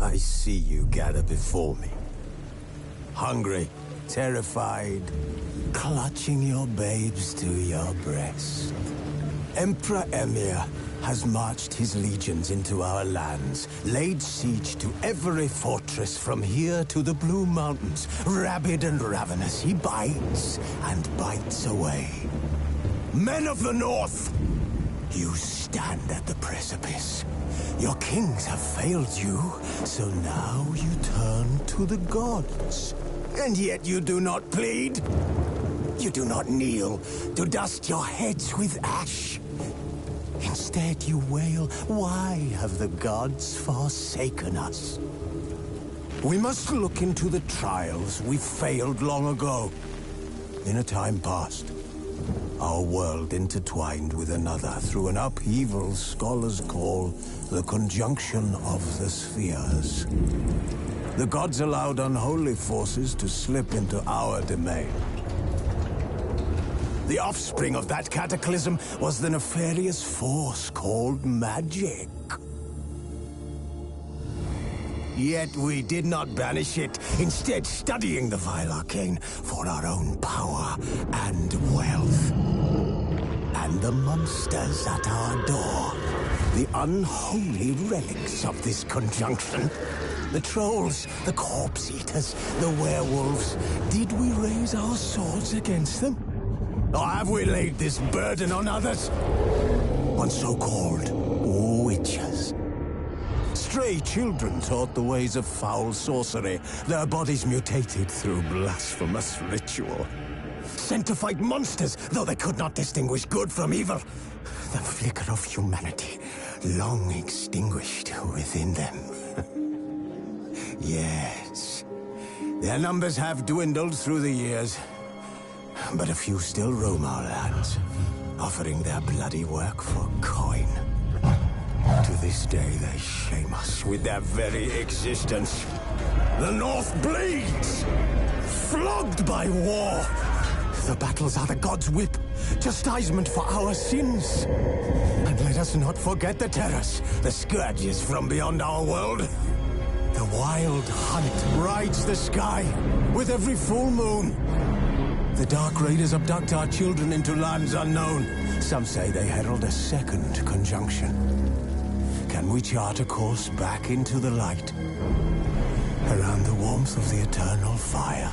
I see you gather before me. Hungry, terrified, clutching your babes to your breast. Emperor Emir has marched his legions into our lands, laid siege to every fortress from here to the Blue Mountains. Rabid and ravenous, he bites and bites away. Men of the North, you stand at the precipice. Your kings have failed you, so now you turn to the gods. And yet you do not plead. You do not kneel to dust your heads with ash. Instead you wail, why have the gods forsaken us? We must look into the trials we failed long ago. In a time past, our world intertwined with another through an upheaval scholars call the conjunction of the spheres. The gods allowed unholy forces to slip into our domain. The offspring of that cataclysm was the nefarious force called magic. Yet we did not banish it, instead studying the vile arcane for our own power and wealth. And the monsters at our door, the unholy relics of this conjunction. The trolls, the corpse eaters, the werewolves. Did we raise our swords against them? Or have we laid this burden on others? On so-called witches. Stray children taught the ways of foul sorcery, their bodies mutated through blasphemous ritual. Sent to fight monsters, though they could not distinguish good from evil. The flicker of humanity, long extinguished within them. Yes, their numbers have dwindled through the years, but a few still roam our lands, offering their bloody work for coin. To this day, they shame us with their very existence. The North bleeds, flogged by war. The battles are the gods' whip, chastisement for our sins. And let us not forget the terrors, the scourges from beyond our world. The wild hunt rides the sky with every full moon. The Dark Raiders abduct our children into lands unknown. Some say they herald a second conjunction. Can we chart a course back into the light, around the warmth of the eternal fire?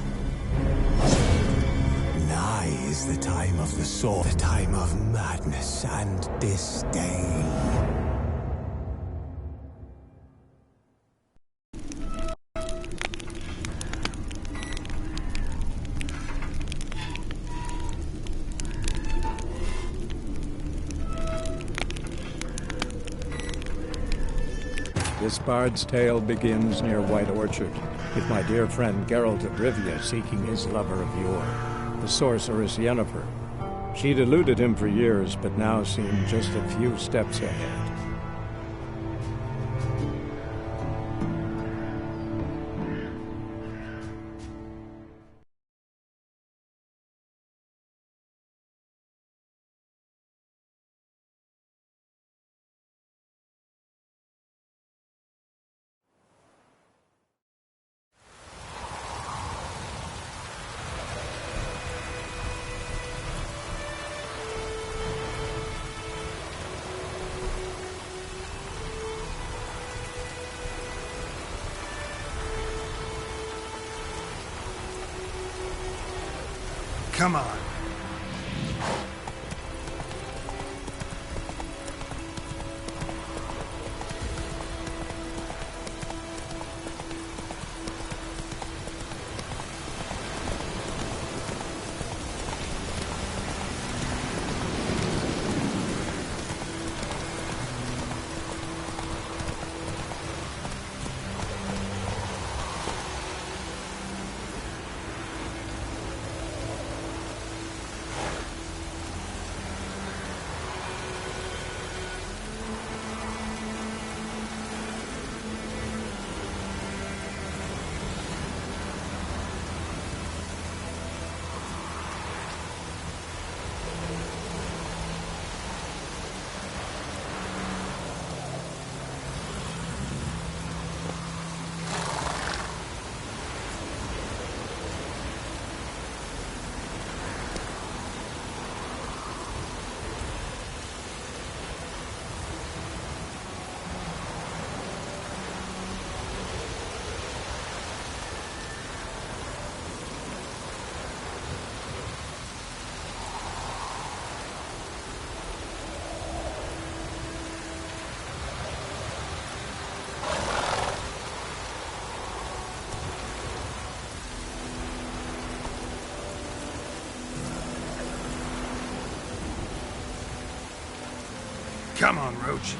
Nigh is the time of the sword, the time of madness and disdain. This bard's tale begins near White Orchard, with my dear friend Geralt of Rivia seeking his lover of yore, the sorceress Yennefer. She'd eluded him for years, but now seemed just a few steps ahead. Come on. Come on, Roach.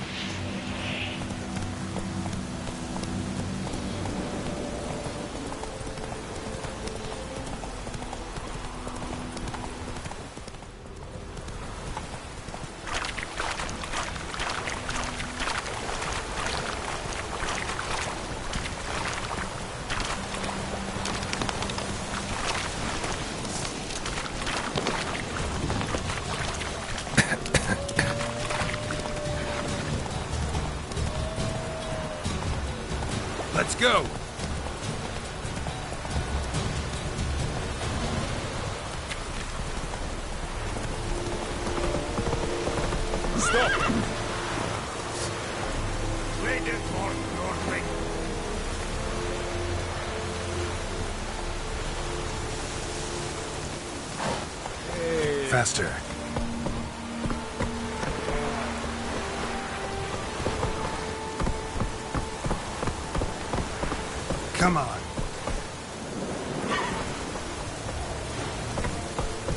Let's go! Stop! Wait it for Northling. Faster. Come on.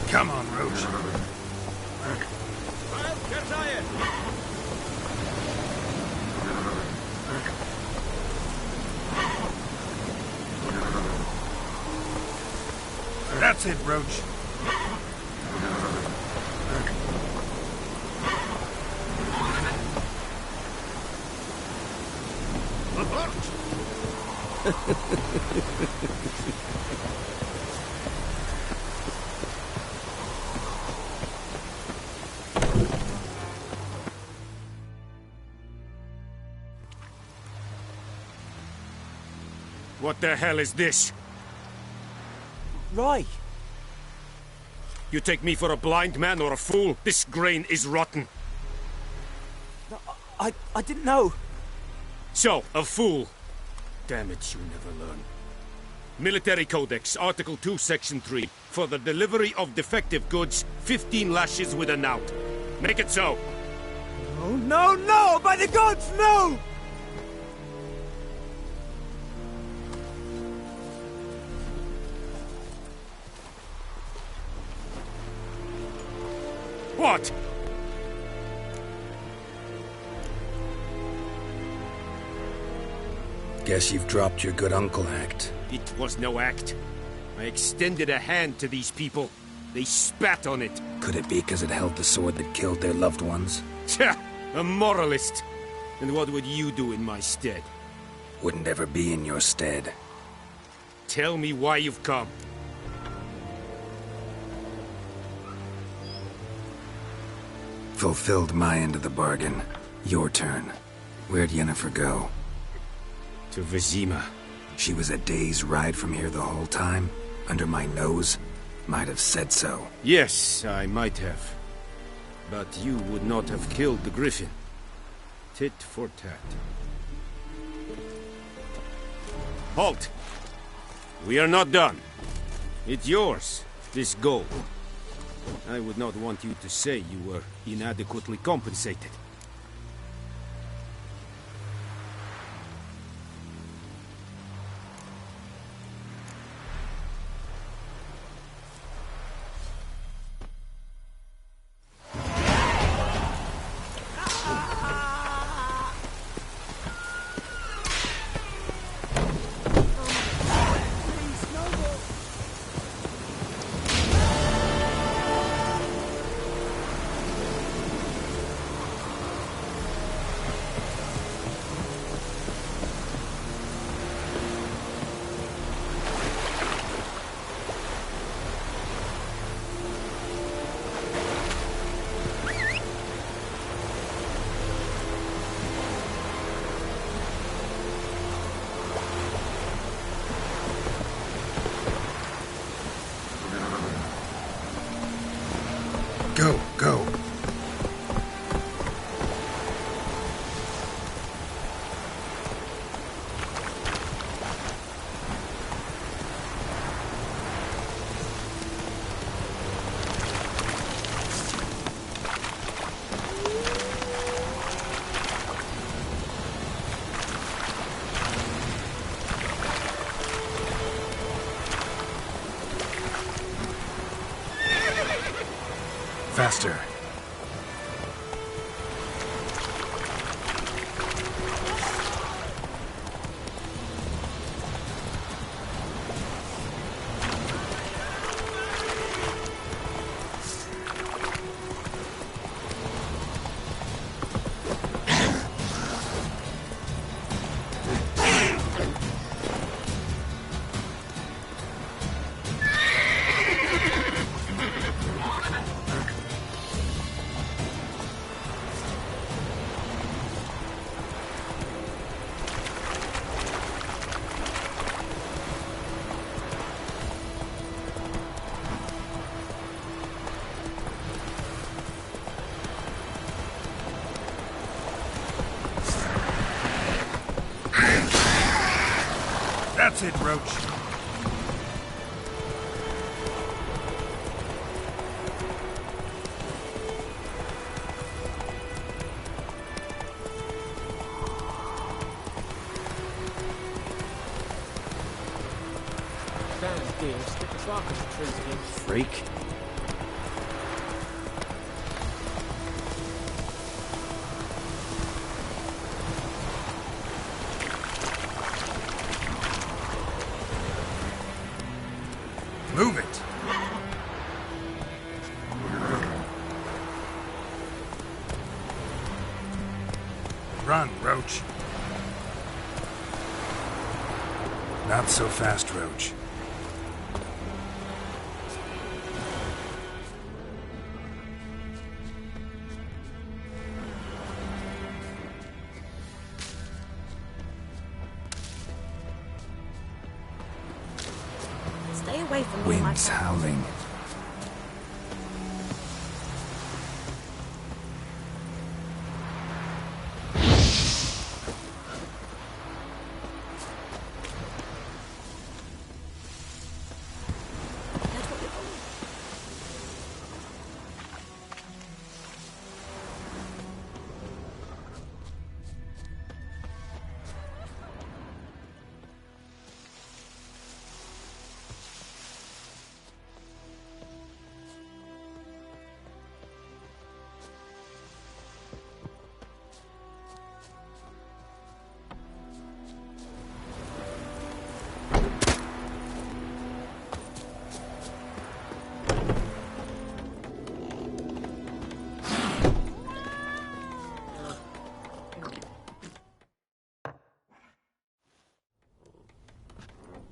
Come on, Roach. That's it, Roach. What the hell is this? Right. You take me for a blind man or a fool? This grain is rotten. No, I didn't know. So, a fool. Damn it, you never learn. Military Codex, Article 2, Section 3. For the delivery of defective goods, 15 lashes with a knout. Make it so. Oh, no, no! By the gods, no! What? Guess you've dropped your good uncle act. It was no act. I extended a hand to these people. They spat on it. Could it be because it held the sword that killed their loved ones? Tja, a moralist. And what would you do in my stead? Wouldn't ever be in your stead. Tell me why you've come. Fulfilled my end of the bargain. Your turn. Where'd Yennefer go? To Vizima. She was a day's ride from here the whole time? Under my nose? Might have said so. Yes, I might have. But you would not have killed the griffin. Tit for tat. Halt! We are not done. It's yours, this gold. I would not want you to say you were inadequately compensated. Go, go. Faster. That's it, Roach. Damn deer, stick as dark as the trees again. Freak. Move it. Run, Roach. Not so fast, Roach. Stay away from me, my Winds friend. howling.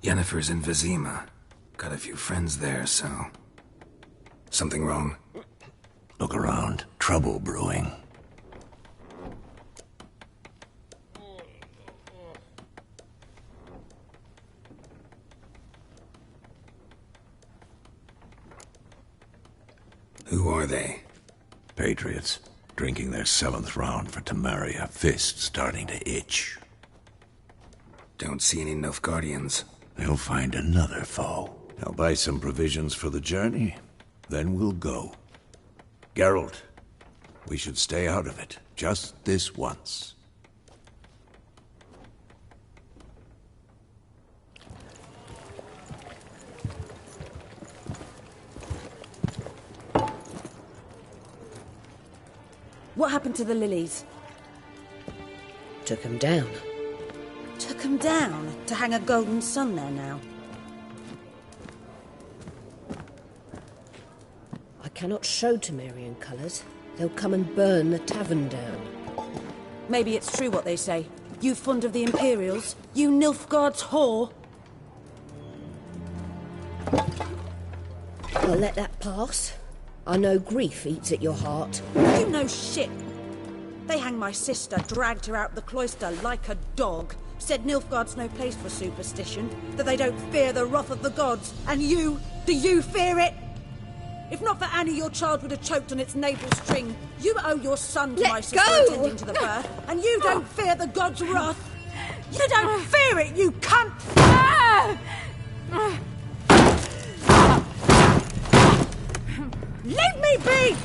Yennefer's in Vizima. Got a few friends there, so... Something wrong? Look around. Trouble brewing. Who are they? Patriots. Drinking their 7th round for Temeria. Fists starting to itch. Don't see any Nilfgaardians. They'll find another foe. I'll buy some provisions for the journey. Then we'll go. Geralt, we should stay out of it. Just this once. What happened to the lilies? Took him down. Took 'em down to hang a golden sun there now. I cannot show Temerian colours. They'll come and burn the tavern down. Maybe it's true what they say. You fond of the Imperials? You Nilfgaard's whore? I'll let that pass. I know grief eats at your heart. You know shit. They hanged my sister, dragged her out the cloister like a dog. Said Nilfgaard's no place for superstition, that they don't fear the wrath of the gods. And you, do you fear it? If not for Annie, your child would have choked on its navel string. You owe your son to Let my sister go! attending to the birth, and you don't fear the gods' wrath. You don't fear it, you cunt! Leave me be!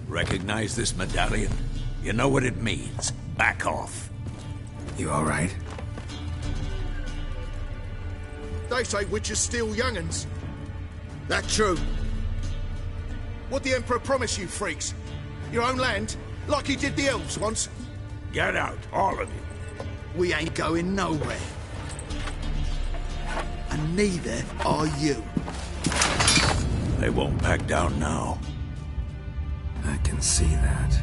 Recognize this medallion? You know what it means. Back off. You all right? They say witches steal young'uns. That true? What the Emperor promise you, freaks? Your own land? Like he did the elves once? Get out, all of you. We ain't going nowhere. And neither are you. They won't back down now. I can see that.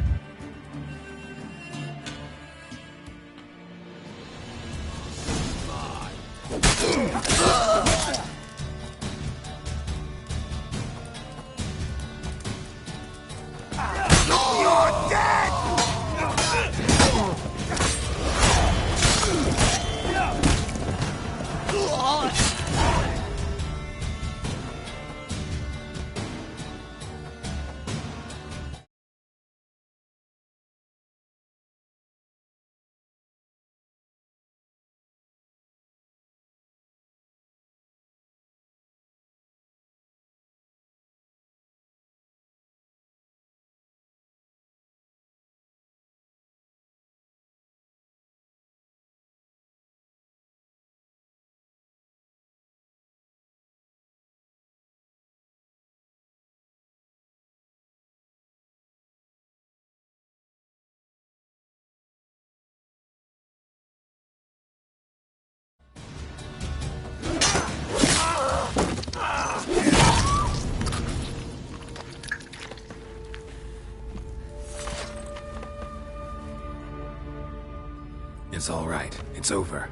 is all right. It's over.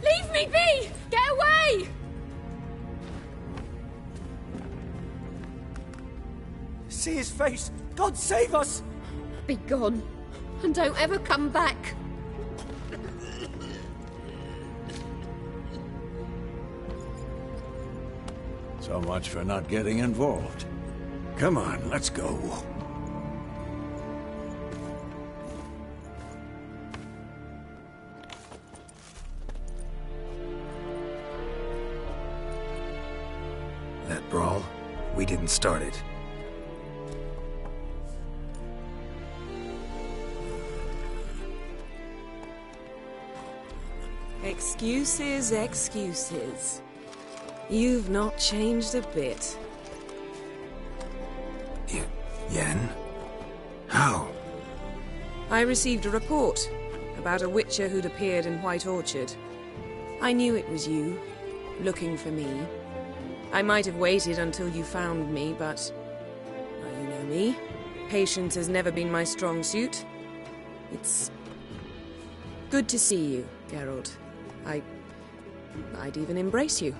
Leave me be! Get away! See his face! God save us! Be gone, and don't ever come back. So much for not getting involved. Come on, let's go. That brawl, we didn't start it. Excuses, excuses. You've not changed a bit. Yen? How? I received a report about a witcher who'd appeared in White Orchard. I knew it was you, looking for me. I might have waited until you found me, but... well, you know me. Patience has never been my strong suit. It's... good to see you, Geralt. I'd even embrace you.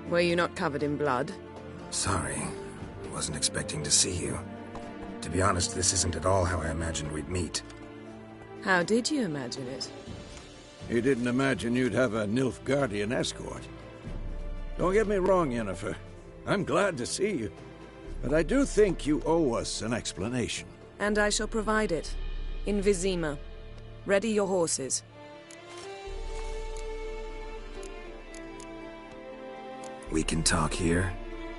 Were you not covered in blood? Sorry. Wasn't expecting to see you. To be honest, this isn't at all how I imagined we'd meet. How did you imagine it? You didn't imagine you'd have a Nilfgaardian escort. Don't get me wrong, Yennefer. I'm glad to see you. But I do think you owe us an explanation. And I shall provide it. In Vizima. Ready your horses. We can talk here.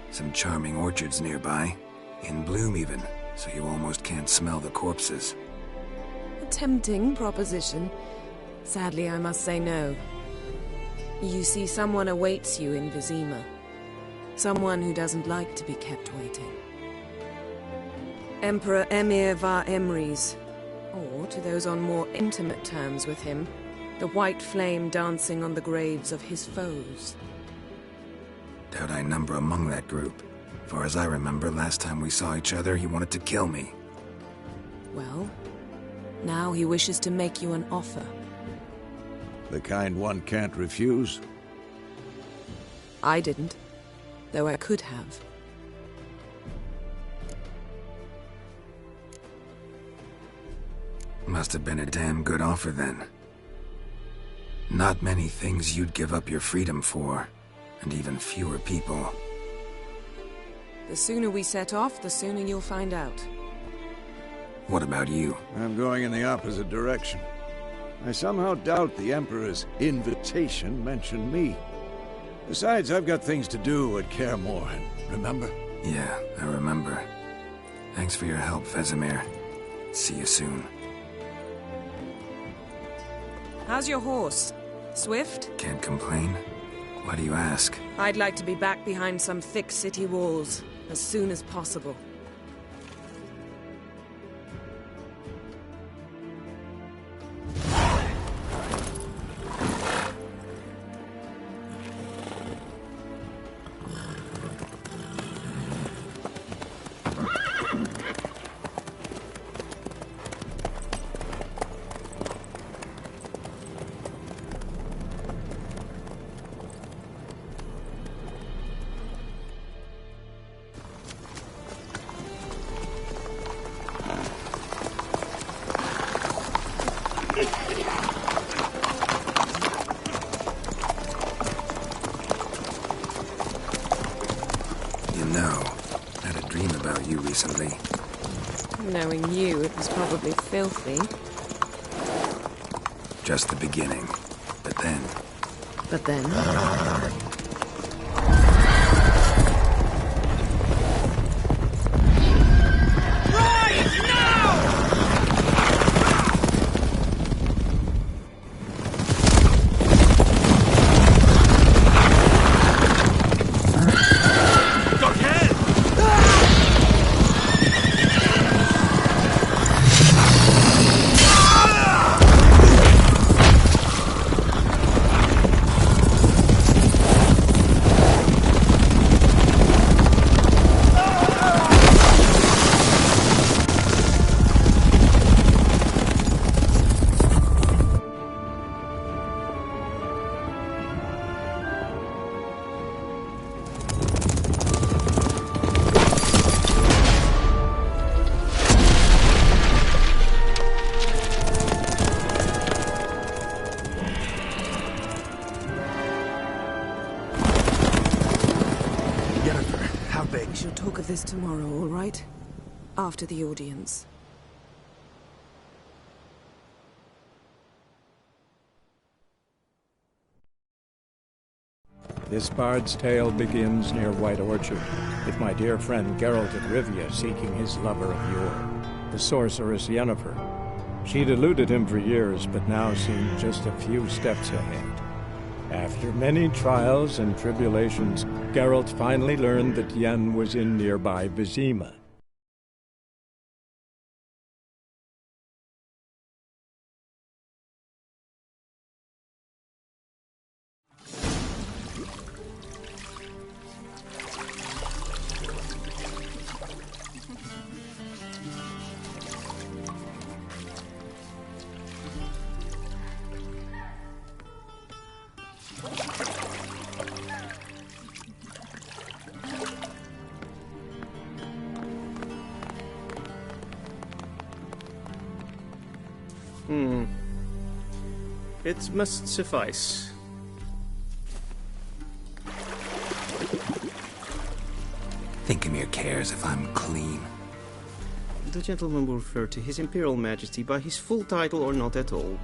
Some charming orchards nearby. In bloom even, so you almost can't smell the corpses. A tempting proposition. Sadly, I must say no. You see, someone awaits you in Vizima. Someone who doesn't like to be kept waiting. Emperor Emir var Emrys. Or, to those on more intimate terms with him, the white flame dancing on the graves of his foes. Doubt I number among that group. Far as I remember, last time we saw each other, he wanted to kill me. Well, now he wishes to make you an offer. The kind one can't refuse? I didn't, though I could have. Must have been a damn good offer then. Not many things you'd give up your freedom for, and even fewer people. The sooner we set off, the sooner you'll find out. What about you? I'm going in the opposite direction. I somehow doubt the Emperor's invitation mentioned me. Besides, I've got things to do at Kaer Morhen, remember? Yeah, I remember. Thanks for your help, Vesemir. See you soon. How's your horse? Swift? Can't complain. Why do you ask? I'd like to be back behind some thick city walls as soon as possible. Recently. Knowing you, it was probably filthy. Just the beginning. But then... But then? tomorrow, all right? After the audience. This bard's tale begins near White Orchard, with my dear friend Geralt de Rivia seeking his lover of yore, the sorceress Yennefer. She'd eluded him for years, but now seemed just a few steps ahead. After many trials and tribulations, Geralt finally learned that Yen was in nearby Vizima. It must suffice. Thinkemere cares if I'm clean. The gentleman will refer to His Imperial Majesty by his full title or not at all.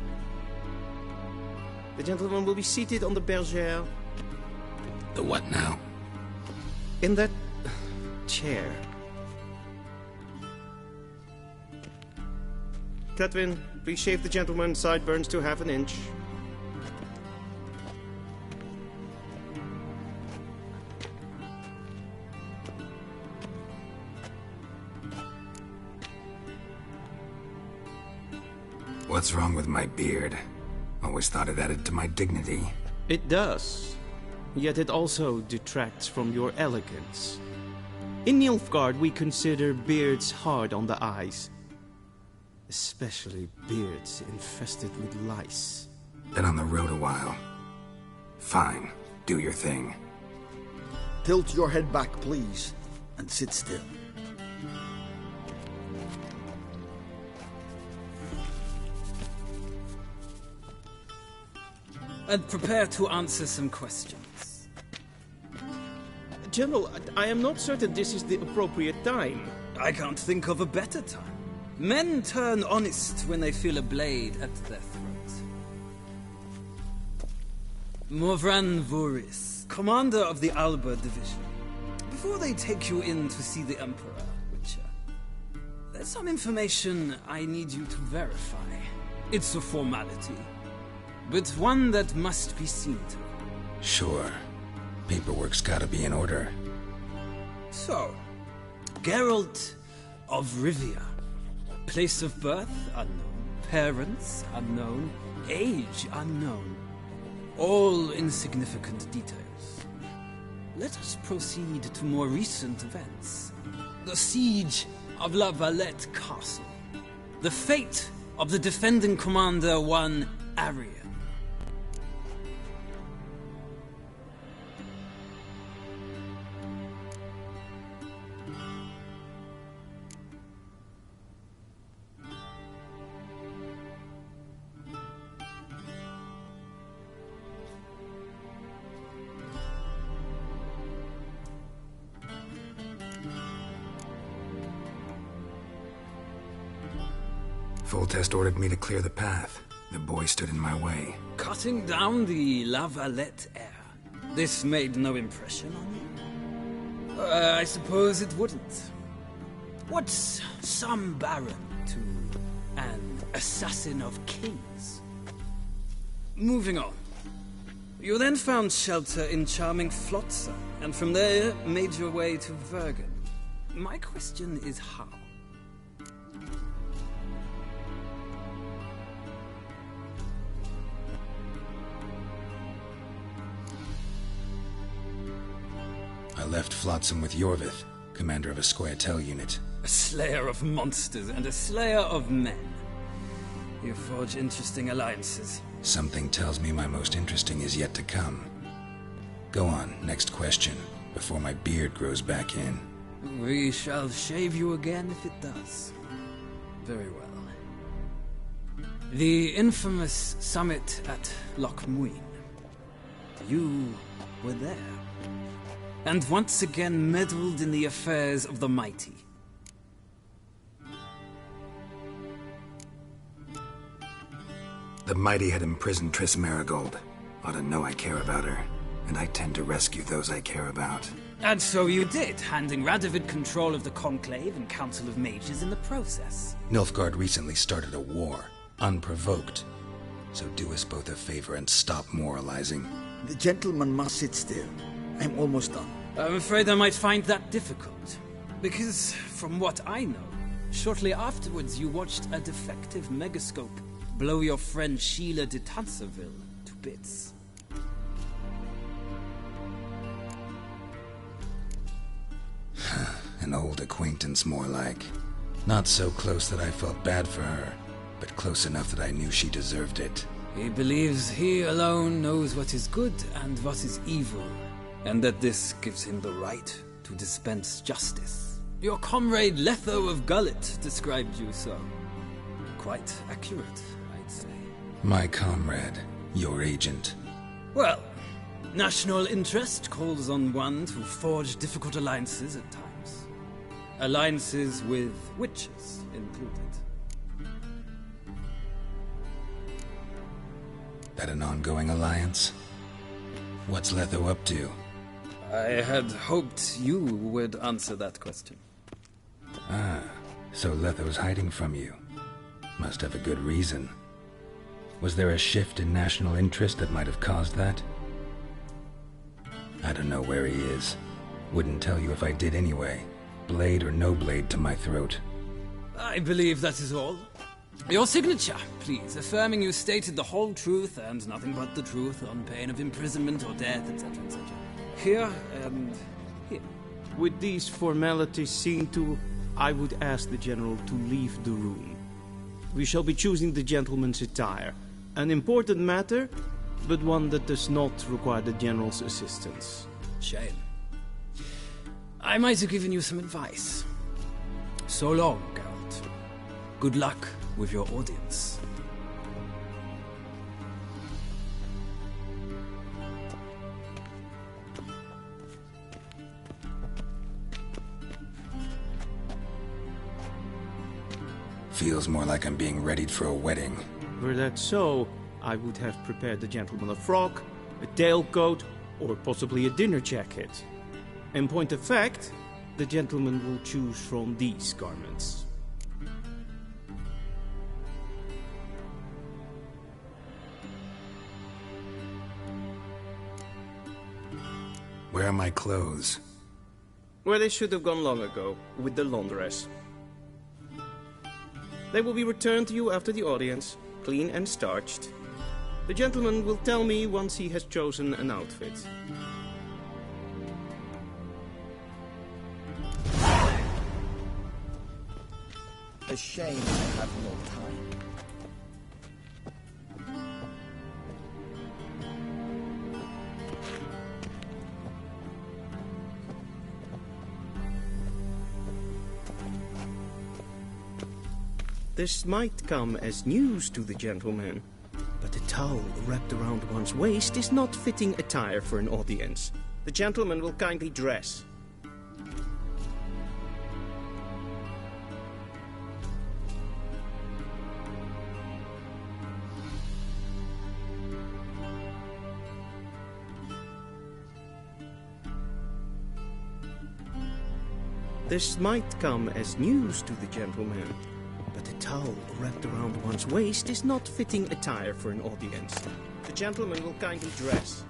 The gentleman will be seated on the bergère. The what now? In that chair. Catwin, please shave the gentleman's sideburns to half an inch. What's wrong with my beard? Always thought it added to my dignity. It does. Yet it also detracts from your elegance. In Nilfgaard, we consider beards hard on the eyes. Especially beards infested with lice. Been on the road a while. Fine, do your thing. Tilt your head back, please, and sit still. And prepare to answer some questions. General, I am not certain this is the appropriate time. I can't think of a better time. Men turn honest when they feel a blade at their throat. Morvran Voris, commander of the Alba Division. Before they take you in to see the Emperor, Witcher, there's some information I need you to verify. It's a formality, but one that must be seen to. Sure. Paperwork's gotta be in order. So, Geralt of Rivia. Place of birth, unknown. Parents, unknown. Age, unknown. All insignificant details. Let us proceed to more recent events. The siege of La Valette Castle. The fate of the defending commander, one Arian. Foltest ordered me to clear the path. The boy stood in my way. Cutting down the La Valette heir. This made no impression on you? I suppose it wouldn't. What's some baron to an assassin of kings? Moving on. You then found shelter in charming Flotsam, and from there made your way to Vergen. My question is how? I left Flotsam with Yorvith, commander of a Scoia'tael unit. A slayer of monsters and a slayer of men. You forge interesting alliances. Something tells me my most interesting is yet to come. Go on, next question, before my beard grows back in. We shall shave you again if it does. Very well. The infamous summit at Loch Muin. You were there. and once again meddled in the affairs of the mighty. The mighty had imprisoned Triss Marigold. Ought to know I care about her, and I tend to rescue those I care about. And so you did, handing Radovid control of the Conclave and Council of Mages in the process. Nilfgaard recently started a war, unprovoked. So do us both a favor and stop moralizing. The gentleman must sit still. I'm almost done. I'm afraid I might find that difficult. Because, from what I know, shortly afterwards you watched a defective megascope blow your friend Sheila de Tanserville to bits. An old acquaintance, more like. Not so close that I felt bad for her, but close enough that I knew she deserved it. He believes he alone knows what is good and what is evil, and that this gives him the right to dispense justice. Your comrade Letho of Gullet described you so. Quite accurate, I'd say. My comrade, your agent. Well, national interest calls on one to forge difficult alliances at times. Alliances with witches included. That an ongoing alliance? What's Letho up to? I had hoped you would answer that question. Ah, so Letho's hiding from you. Must have a good reason. Was there a shift in national interest that might have caused that? I don't know where he is. Wouldn't tell you if I did anyway. Blade or no blade to my throat. I believe that is all. Your signature, please, affirming you stated the whole truth and nothing but the truth on pain of imprisonment or death, etc., etc. Here and here. With these formalities seen to, I would ask the General to leave the room. We shall be choosing the gentleman's attire. An important matter, but one that does not require the General's assistance. Shame. I might have given you some advice. So long, Geralt. Good luck with your audience. Feels more like I'm being readied for a wedding. Were that so, I would have prepared the gentleman a frock, a tailcoat, or possibly a dinner jacket. In point of fact, the gentleman will choose from these garments. Where are my clothes? Where they should have gone long ago, with the laundress. They will be returned to you after the audience, clean and starched. The gentleman will tell me once he has chosen an outfit. A shame I have no time. This might come as news to the gentleman, but a towel wrapped around one's waist is not fitting attire for an audience. The gentleman will kindly dress. This might come as news to the gentleman, but a towel wrapped around one's waist is not fitting attire for an audience. The gentleman will kindly dress.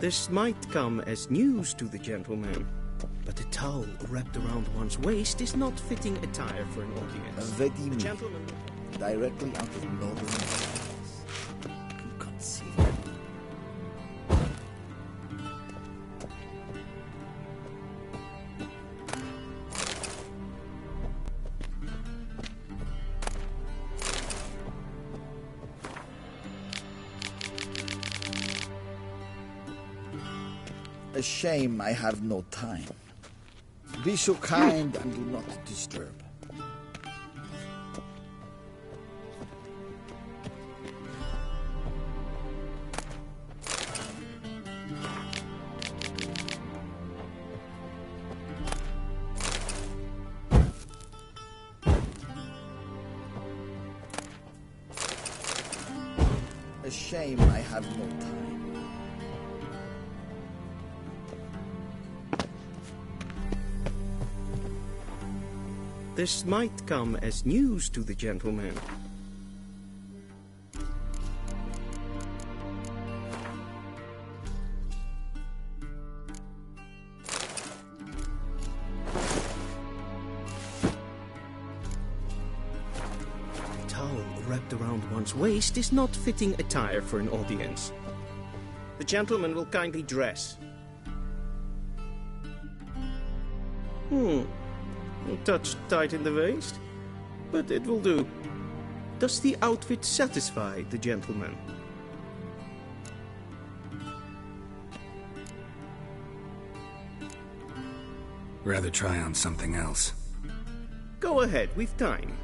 This might come as news to the gentleman, but a towel wrapped around one's waist is not fitting attire for an audience. The gentleman... Directly out of northern France. Inconceivable. A shame I have no time. Be so kind and do not disturb. A shame I have no time. This might come as news to the gentleman. Wrapped around one's waist is not fitting attire for an audience. The gentleman will kindly dress. A touch tight in the waist, but it will do. Does the outfit satisfy the gentleman? Rather try on something else. Go ahead, we've time.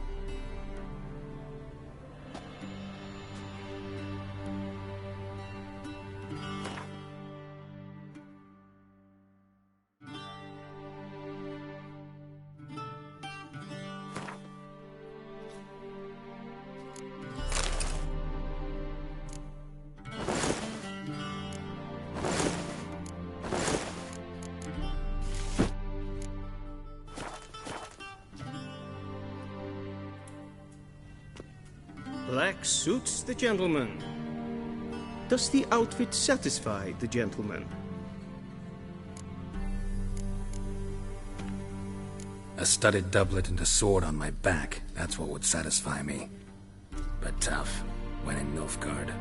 Black suits the gentleman. Does the outfit satisfy the gentleman? A studded doublet and a sword on my back, that's what would satisfy me. But tough, when in Nilfgaard.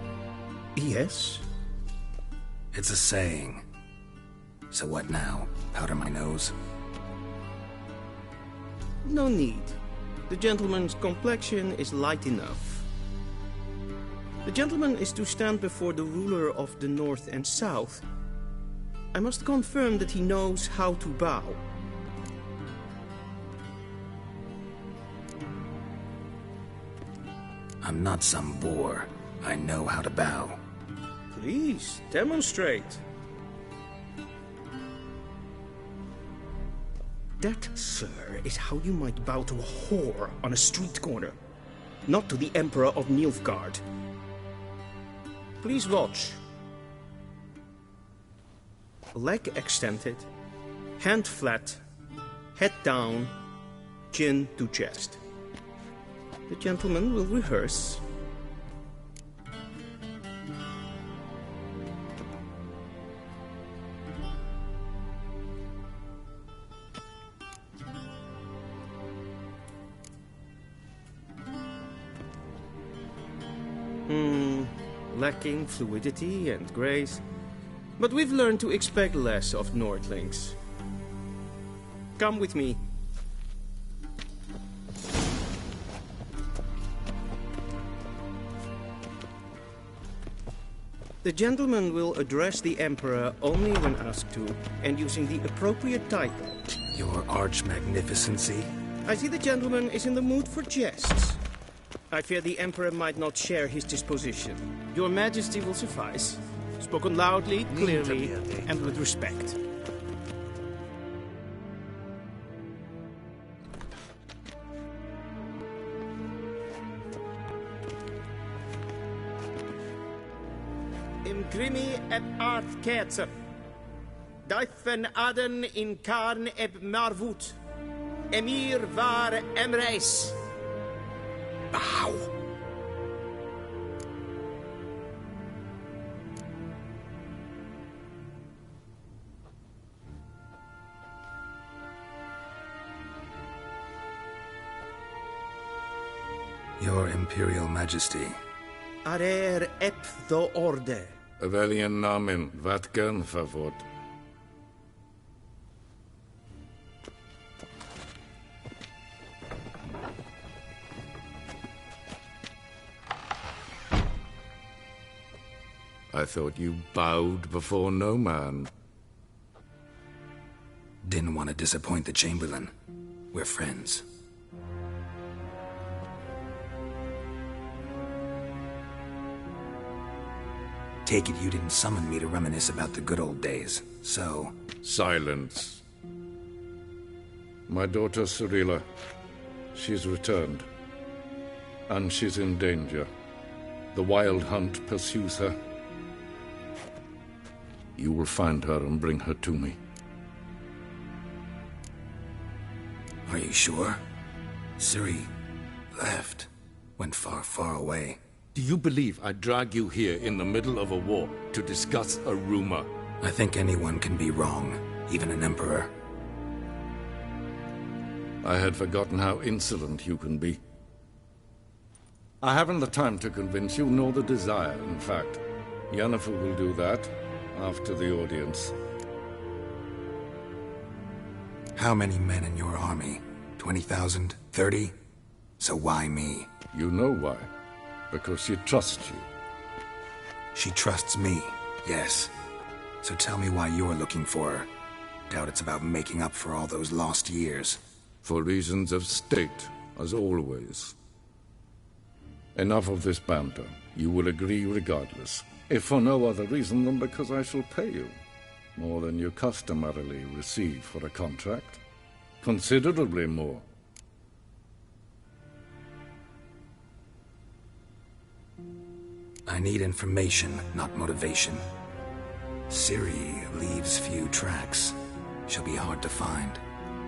Yes? It's a saying. So what now? Powder my nose? No need. The gentleman's complexion is light enough. The gentleman is to stand before the ruler of the North and South. I must confirm that he knows how to bow. I'm not some boor. I know how to bow. Please, demonstrate. That, sir, is how you might bow to a whore on a street corner, not to the Emperor of Nilfgaard. Please watch. Leg extended, hand flat, head down, chin to chest. The gentleman will rehearse. Lacking fluidity and grace, but we've learned to expect less of Nordlings. Come with me. The gentleman will address the Emperor only when asked to, and using the appropriate title. Your Arch-Magnificency? I see the gentleman is in the mood for jests. I fear the Emperor might not share his disposition. Your Majesty will suffice. Spoken loudly, clearly, and with respect. Imgrimi eb art ketzer. Daifen aden in karn eb marvut. Emir var emreis. Bow. Your Imperial Majesty. Arer eptho orde. Velian namen, vatkan favor. I thought you bowed before no man. Didn't want to disappoint the Chamberlain. We're friends. Take it you didn't summon me to reminisce about the good old days, so... Silence. My daughter Cirilla, she's returned. And she's in danger. The Wild Hunt pursues her. You will find her and bring her to me. Are you sure? Ciri left. Went far, far away. Do you believe I'd drag you here in the middle of a war to discuss a rumor? I think anyone can be wrong, even an emperor. I had forgotten how insolent you can be. I haven't the time to convince you, nor the desire, in fact. Yennefer will do that after the audience. How many men in your army? 20,000? 30? So why me? You know why. Because she trusts you. She trusts me, yes. So tell me why you're looking for her. Doubt it's about making up for all those lost years. For reasons of state, as always. Enough of this banter. You will agree regardless. If for no other reason than because I shall pay you. More than you customarily receive for a contract. Considerably more. I need information, not motivation. Ciri leaves few tracks. She'll be hard to find.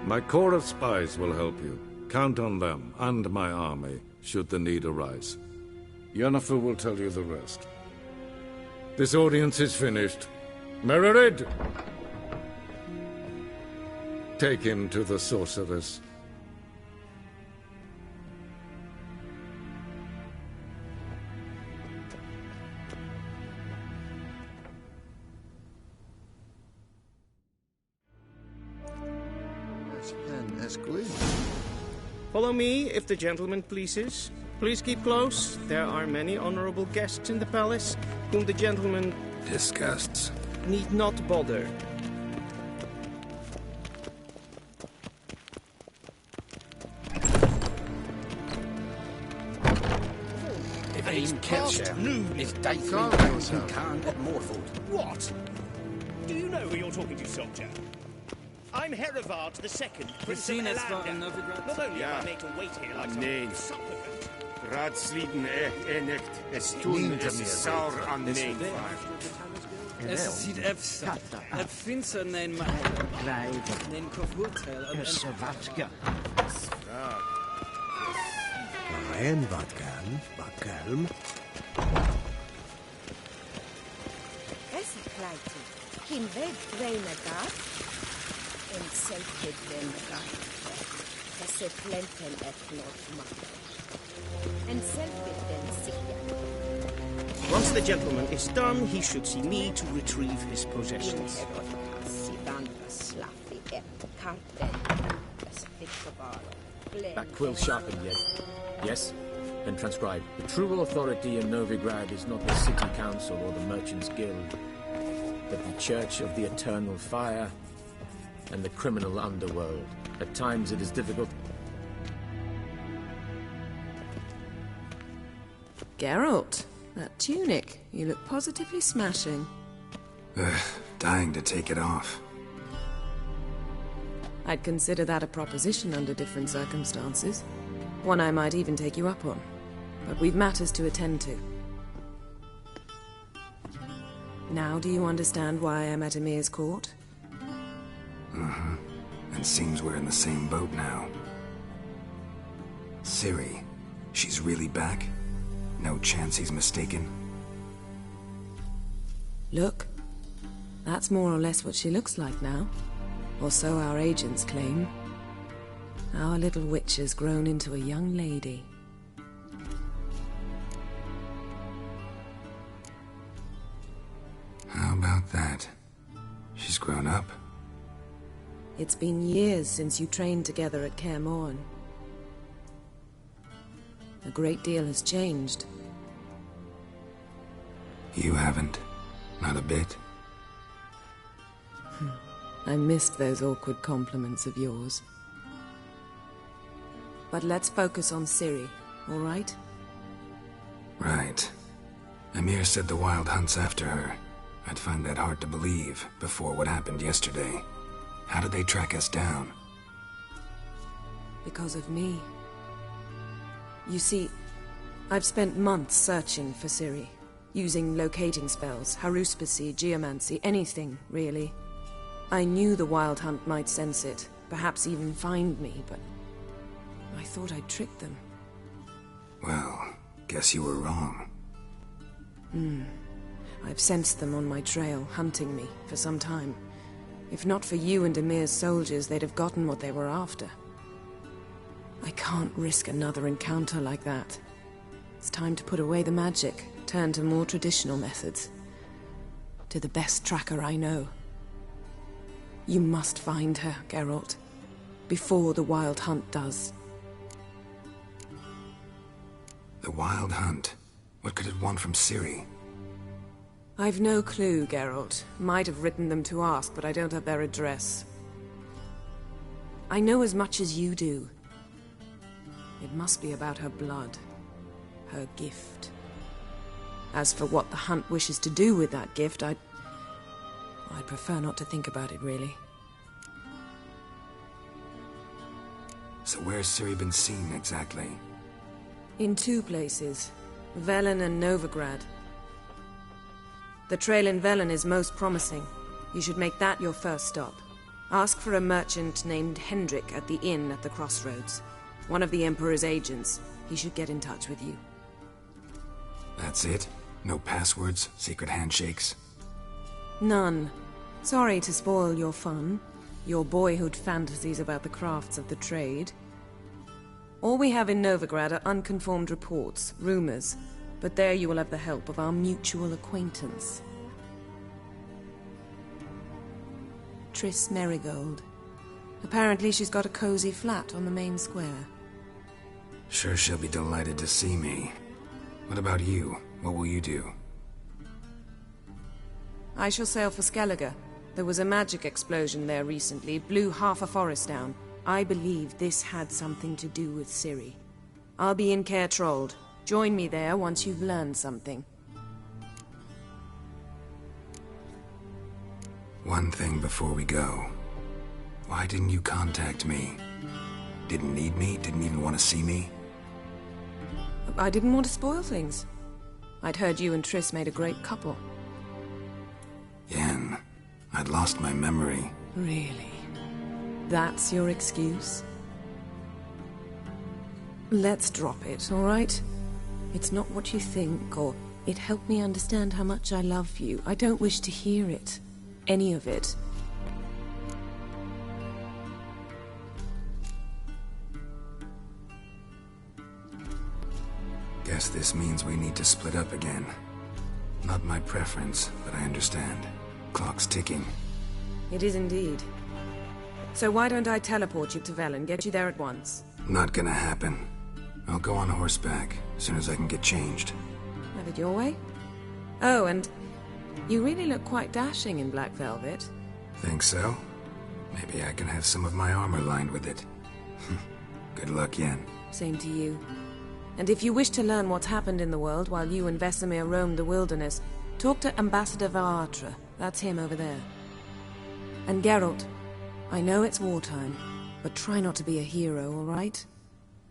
My corps of spies will help you. Count on them, and my army, should the need arise. Yennefer will tell you the rest. This audience is finished. Mererid! Take him to the sorceress. Follow me, if the gentleman pleases. Please keep close. There are many honorable guests in the palace, whom the gentleman... disgusts. ...need not bother. If he's captured, it's Dathan Khan at Morford. What? Do you know who you're talking to, soldier? I'm Herivard II, Prince of Elander. Not only am I made to wait here like some supplicant. Radsliden echt tun es saur an nein. Es sieht finster nein mal. Nein Kofurteil. Es Vatka. Rein Vatkalm. Es kleiti. Kin weg reine gas. En selfie den gas. Das se plenten flot mak. And once the gentleman is done, he should see me to retrieve his possessions. That quill sharpened yet. Yes? Then transcribe. The true authority in Novigrad is not the city council or the merchants' guild, but the Church of the Eternal Fire and the criminal underworld. At times it is difficult. Geralt, that tunic. You look positively smashing. Dying to take it off. I'd consider that a proposition under different circumstances. One I might even take you up on. But we've matters to attend to. Now do you understand why I'm at Emir's court? Mm-hmm. And seems we're in the same boat now. Ciri, she's really back? No chance he's mistaken? Look. That's more or less what she looks like now. Or so our agents claim. Our little witch has grown into a young lady. about that? She's grown up. It's been years since you trained together at Kaer Morhen. A great deal has changed. You haven't. Not a bit. I missed those awkward compliments of yours. But let's focus on Ciri, all right? Right. Emir said the Wild Hunt's after her. I'd find that hard to believe before what happened yesterday. How did they track us down? Because of me. You see, I've spent months searching for Ciri, using locating spells, haruspicy, geomancy, anything, really. I knew the Wild Hunt might sense it, perhaps even find me, but I thought I'd tricked them. Well, guess you were wrong. I've sensed them on my trail, hunting me, for some time. If not for you and Emir's soldiers, they'd have gotten what they were after. I can't risk another encounter like that. It's time to put away the magic, turn to more traditional methods. To the best tracker I know. You must find her, Geralt. Before the Wild Hunt does. The Wild Hunt? What could it want from Ciri? I've no clue, Geralt. Might have written them to ask, but I don't have their address. I know as much as you do. It must be about her blood. Her gift. As for what the Hunt wishes to do with that gift, I'd prefer not to think about it, really. So where's Ciri been seen, exactly? In 2 places. Velen and Novigrad. The trail in Velen is most promising. You should make that your first stop. Ask for a merchant named Hendrik at the inn at the crossroads. One of the Emperor's agents. He should get in touch with you. That's it? No passwords, secret handshakes? None. Sorry to spoil your fun. Your boyhood fantasies about the crafts of the trade. All we have in Novigrad are unconfirmed reports, rumors. But there you will have the help of our mutual acquaintance. Triss Merigold. Apparently she's got a cozy flat on the main square. Sure she'll be delighted to see me. What about you? What will you do? I shall sail for Skellige. There was a magic explosion there recently, blew half a forest down. I believe this had something to do with Ciri. I'll be in Caer Trold. Join me there once you've learned something. One thing before we go. Why didn't you contact me? Didn't need me? Didn't even want to see me? I didn't want to spoil things. I'd heard you and Triss made a great couple. Yen, I'd lost my memory. Really? That's your excuse? Let's drop it, all right? It's not what you think, or it helped me understand how much I love you. I don't wish to hear it. Any of it. Guess this means we need to split up again. Not my preference, but I understand. Clock's ticking. It is indeed. So why don't I teleport you to Velen, get you there at once? Not gonna happen. I'll go on horseback, as soon as I can get changed. Have it your way? Oh, and you really look quite dashing in black velvet. Think so? Maybe I can have some of my armor lined with it. Good luck, Yen. Same to you. And if you wish to learn what's happened in the world while you and Vesemir roamed the wilderness, talk to Ambassador Varatra. That's him over there. And Geralt, I know it's wartime, but try not to be a hero, all right?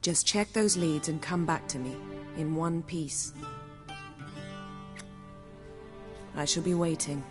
Just check those leads and come back to me, in one piece. I shall be waiting.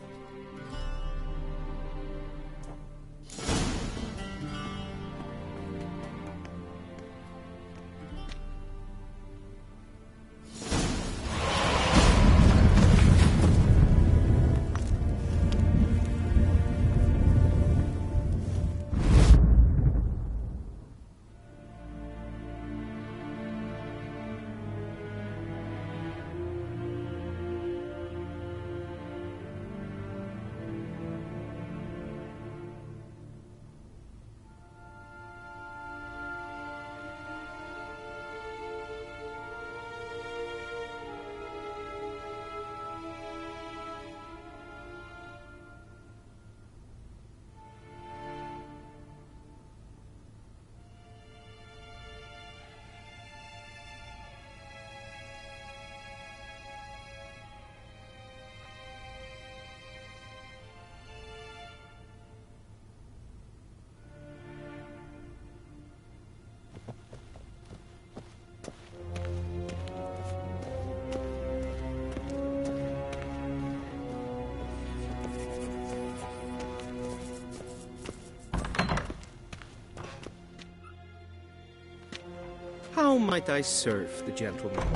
How might I serve the gentleman?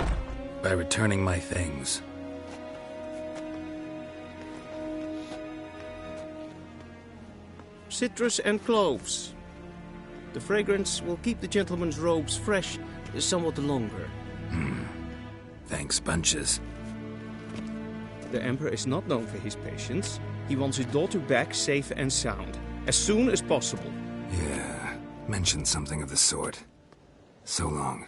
By returning my things. Citrus and cloves. The fragrance will keep the gentleman's robes fresh somewhat longer. Thanks, bunches. The Emperor is not known for his patience. He wants his daughter back safe and sound, as soon as possible. Yeah, mentioned something of the sort. So long.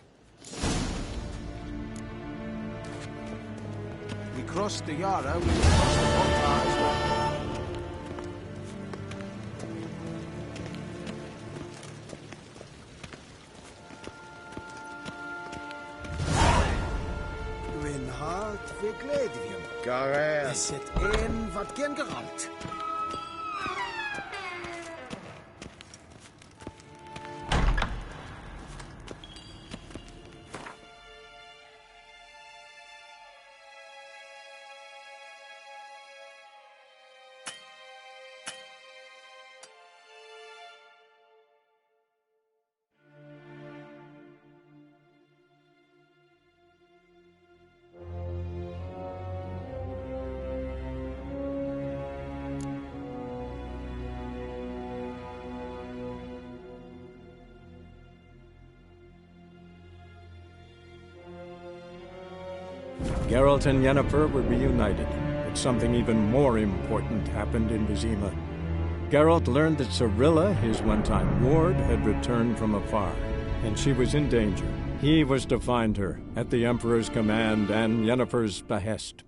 We crossed the Yara, we crossed the Pontar as well. Garel. Es zit in wat gen geramt. Geralt and Yennefer were reunited, but something even more important happened in Vizima. Geralt learned that Cirilla, his one-time ward, had returned from afar, and she was in danger. He was to find her, at the Emperor's command and Yennefer's behest.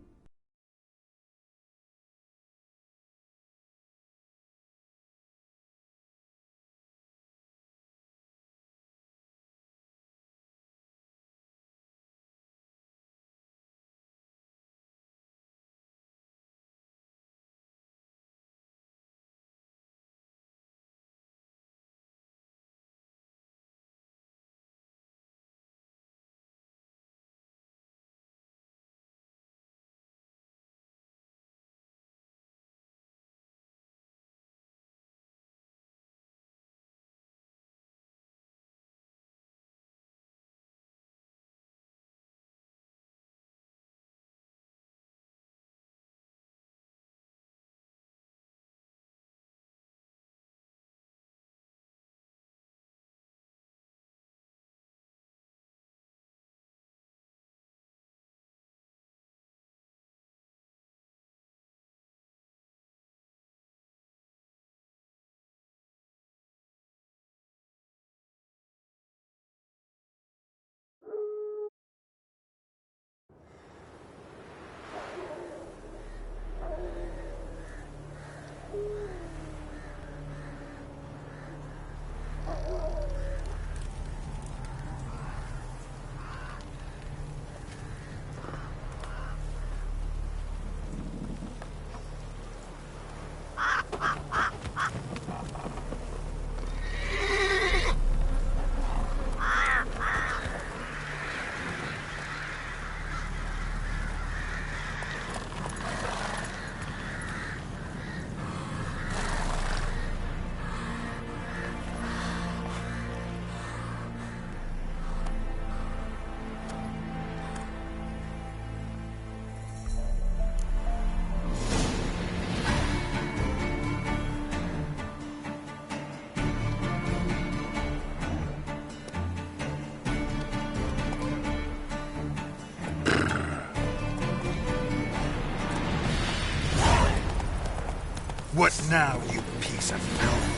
What now, you piece of filth?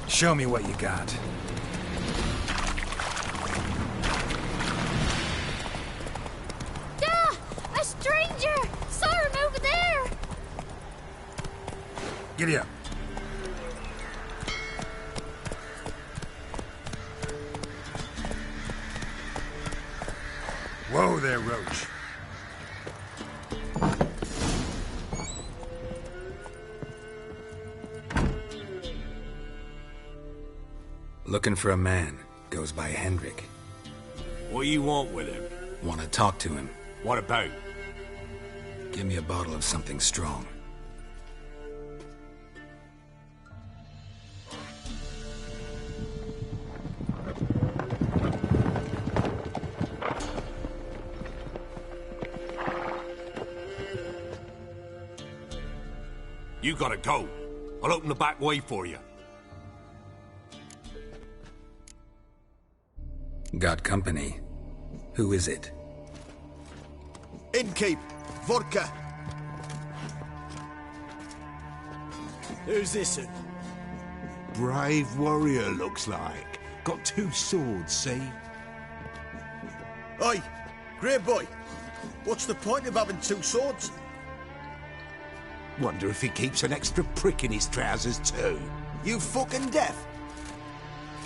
Show me what you got. A stranger! Saw him over there! Giddy up. Whoa there, Roach. Looking for a man. Goes by Hendrik. What do you want with him? Want to talk to him. What about? Give me a bottle of something strong. You gotta go. I'll open the back way for you. Got company. Who is it? Innkeep. Vodka. Who's this? Brave warrior, looks like. Got 2 swords, see? Oi, grey boy. What's the point of having 2 swords? Wonder if he keeps an extra prick in his trousers too. You fucking deaf?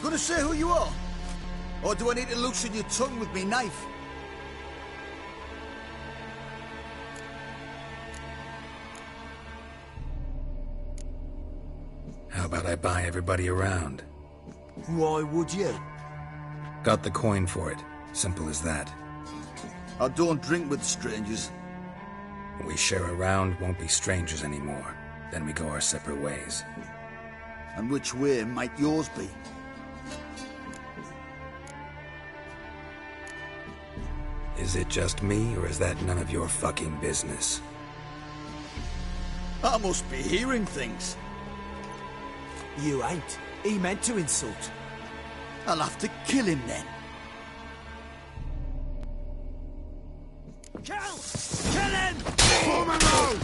Gonna say who you are? Or do I need to loosen your tongue with me knife? How about I buy everybody around? Why would you? Got the coin for it. Simple as that. I don't drink with strangers. We share a round, won't be strangers anymore. Then we go our separate ways. And which way might yours be? Is it just me, or is that none of your fucking business? I must be hearing things. You ain't. He meant to insult. I'll have to kill him then. Kill! Kill him! Form a row!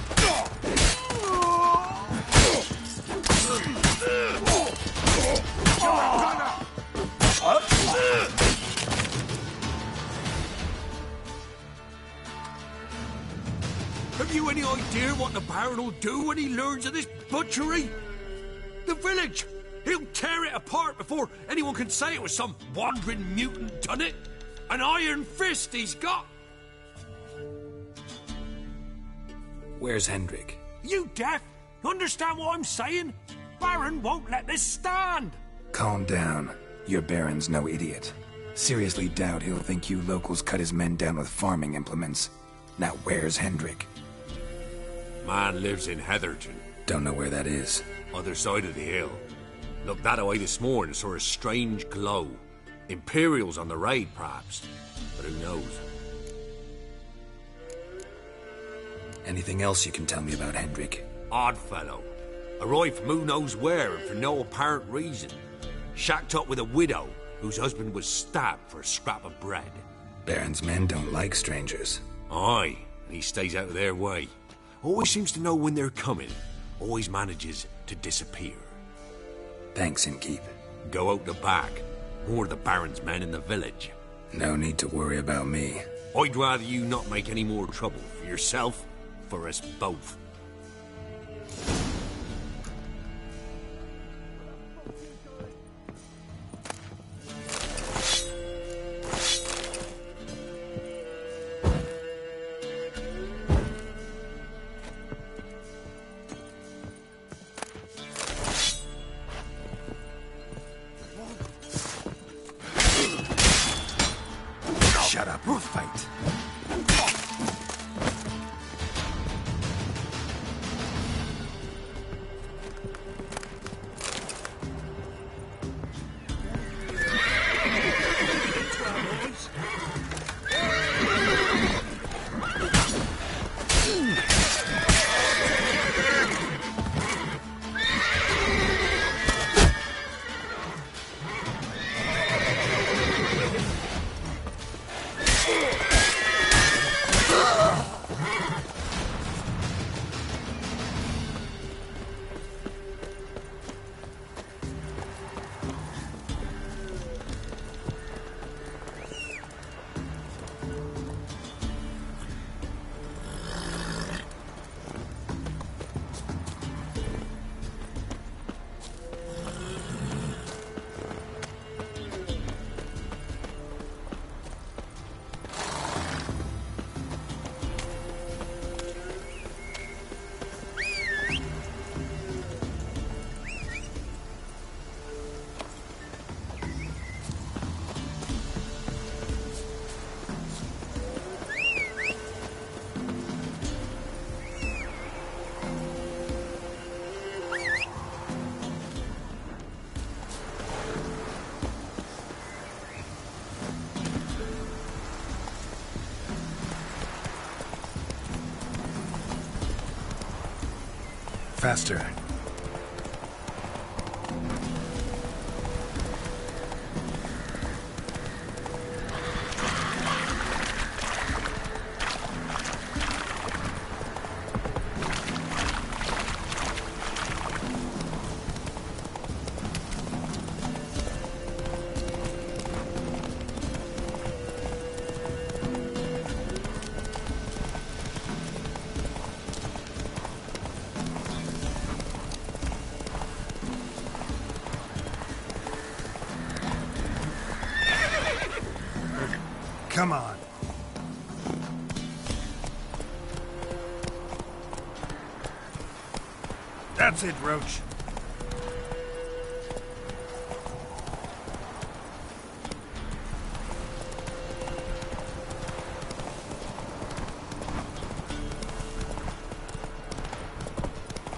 Have you any idea what the Baron will do when he learns of this butchery? The village! He'll tear it apart before anyone can say it was some wandering mutant done it. An iron fist he's got! Where's Hendrik? You deaf? Understand what I'm saying? Baron won't let this stand! Calm down. Your Baron's no idiot. Seriously doubt he'll think you locals cut his men down with farming implements. Now where's Hendrik? Man lives in Heatherton. Don't know where that is. Other side of the hill. Looked that away this morning, saw a strange glow. Imperials on the raid, perhaps. But who knows? Anything else you can tell me about Hendrik? Odd fellow. Arrived from who knows where and for no apparent reason. Shacked up with a widow whose husband was stabbed for a scrap of bread. Baron's men don't like strangers. Aye, and he stays out of their way. Always seems to know when they're coming. Always manages to disappear. Thanks, Innkeep. Go out the back. More of the Baron's men in the village. No need to worry about me. I'd rather you not make any more trouble for yourself, for us both. Shut up and fight. faster. Come on. That's it, Roach.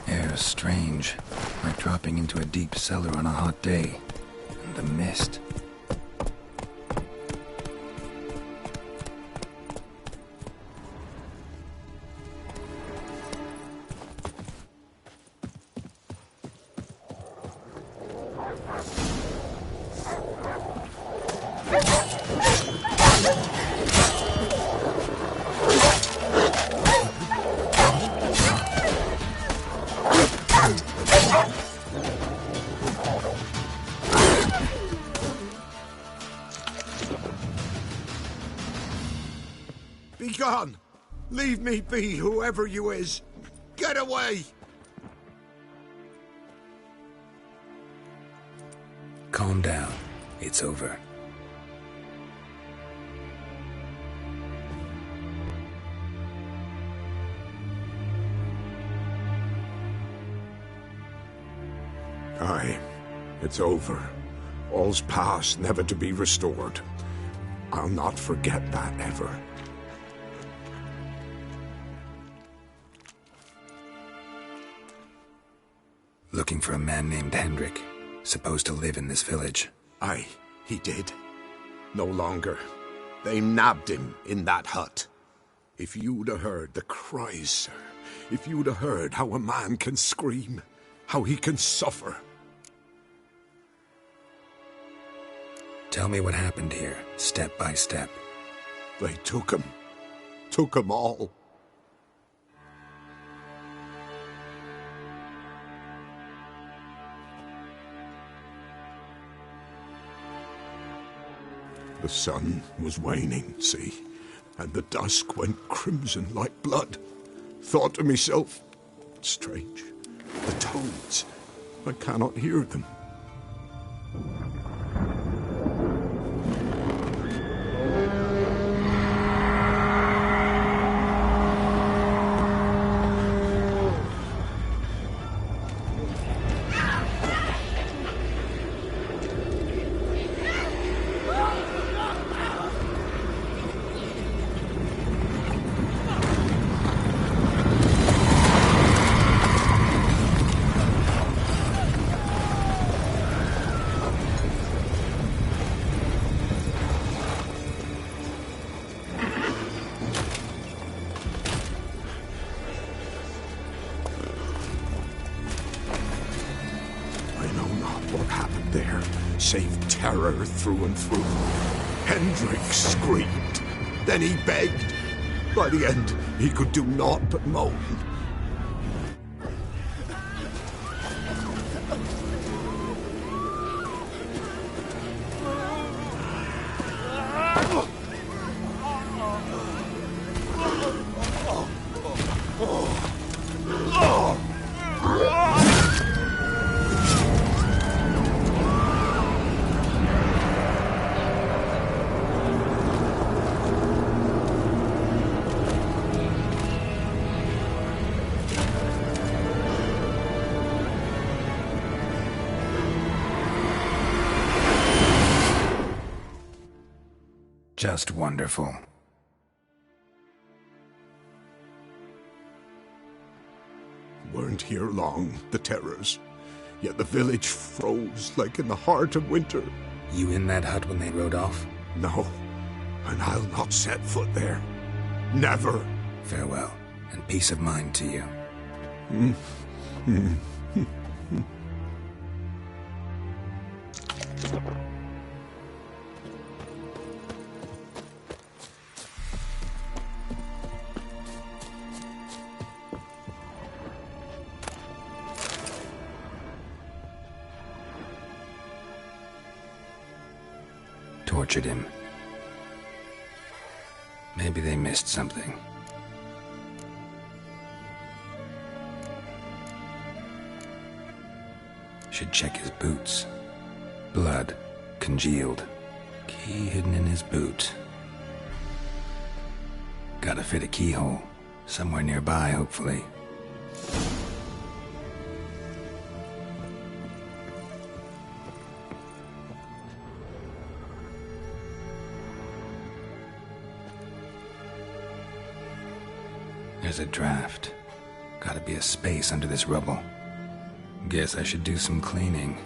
Air's strange, like dropping into a deep cellar on a hot day. And the mist. Be gone! Leave me be, whoever you is! Get away! Calm down. It's over. Aye, it's over. All's past, never to be restored. I'll not forget that ever. Looking for a man named Hendrik, supposed to live in this village. Aye, he did. No longer. They nabbed him in that hut. If you'd have heard the cries, sir. If you'd have heard how a man can scream, how he can suffer. Tell me what happened here, step by step. They took him. Took him all. The sun was waning, see, and the dusk went crimson like blood. Thought to myself, strange, the toads, I cannot hear them. Save terror through and through. Hendrik screamed. Then he begged. By the end, he could do naught but moan. Just wonderful. Weren't here long, the terrors. Yet the village froze like in the heart of winter. You in that hut when they rode off? No, and I'll not set foot there. Never. Farewell, and peace of mind to you. Tortured him. Maybe they missed something. Should check his boots. Blood, congealed. Key hidden in his boot. Gotta fit a keyhole. Somewhere nearby, hopefully. There's a draft. Gotta be a space under this rubble. Guess I should do some cleaning.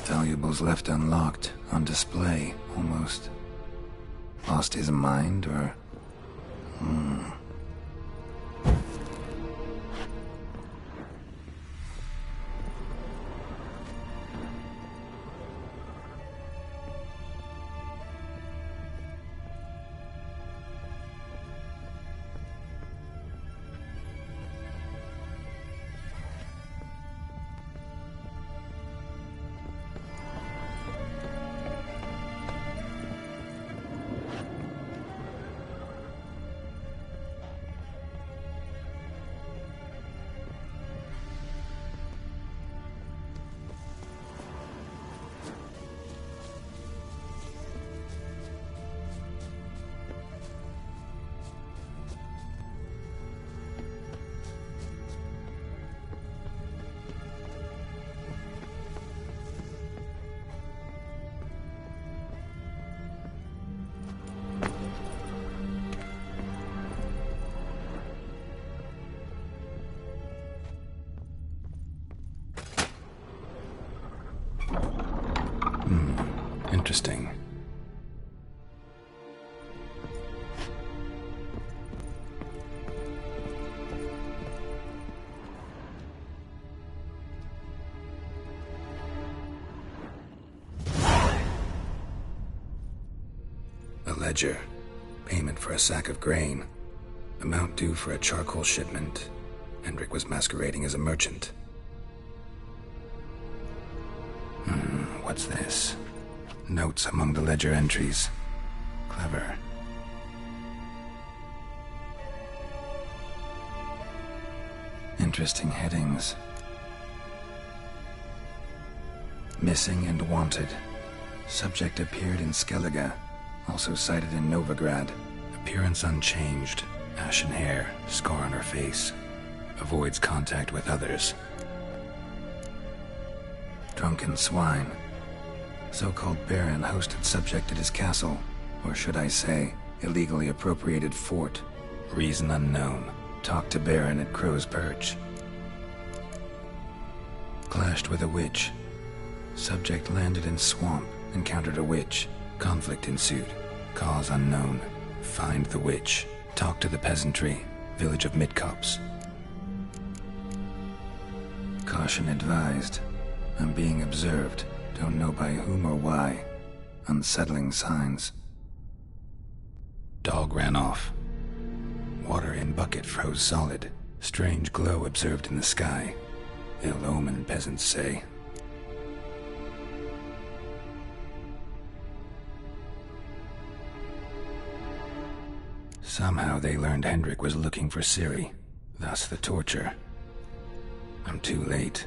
Valuables left unlocked, on display, almost. Lost his mind, or... Interesting. A ledger. Payment for a sack of grain. Amount due for a charcoal shipment. Hendrik was masquerading as a merchant. What's this? Notes among the ledger entries. Clever. Interesting headings. Missing and wanted. Subject appeared in Skellige. Also sighted in Novigrad. Appearance unchanged. Ashen hair. Scar on her face. Avoids contact with others. Drunken swine. So-called Baron hosted subject at his castle, or should I say, illegally appropriated fort. Reason unknown. Talked to Baron at Crow's Perch. Clashed with a witch. Subject landed in swamp, encountered a witch. Conflict ensued. Cause unknown. Find the witch. Talk to the peasantry. Village of Midcopse. Caution advised. I'm being observed. Don't know by whom or why. Unsettling signs. Dog ran off. Water in bucket froze solid. Strange glow observed in the sky. Ill omen, peasants say. Somehow they learned Hendrik was looking for Ciri. Thus the torture. I'm too late.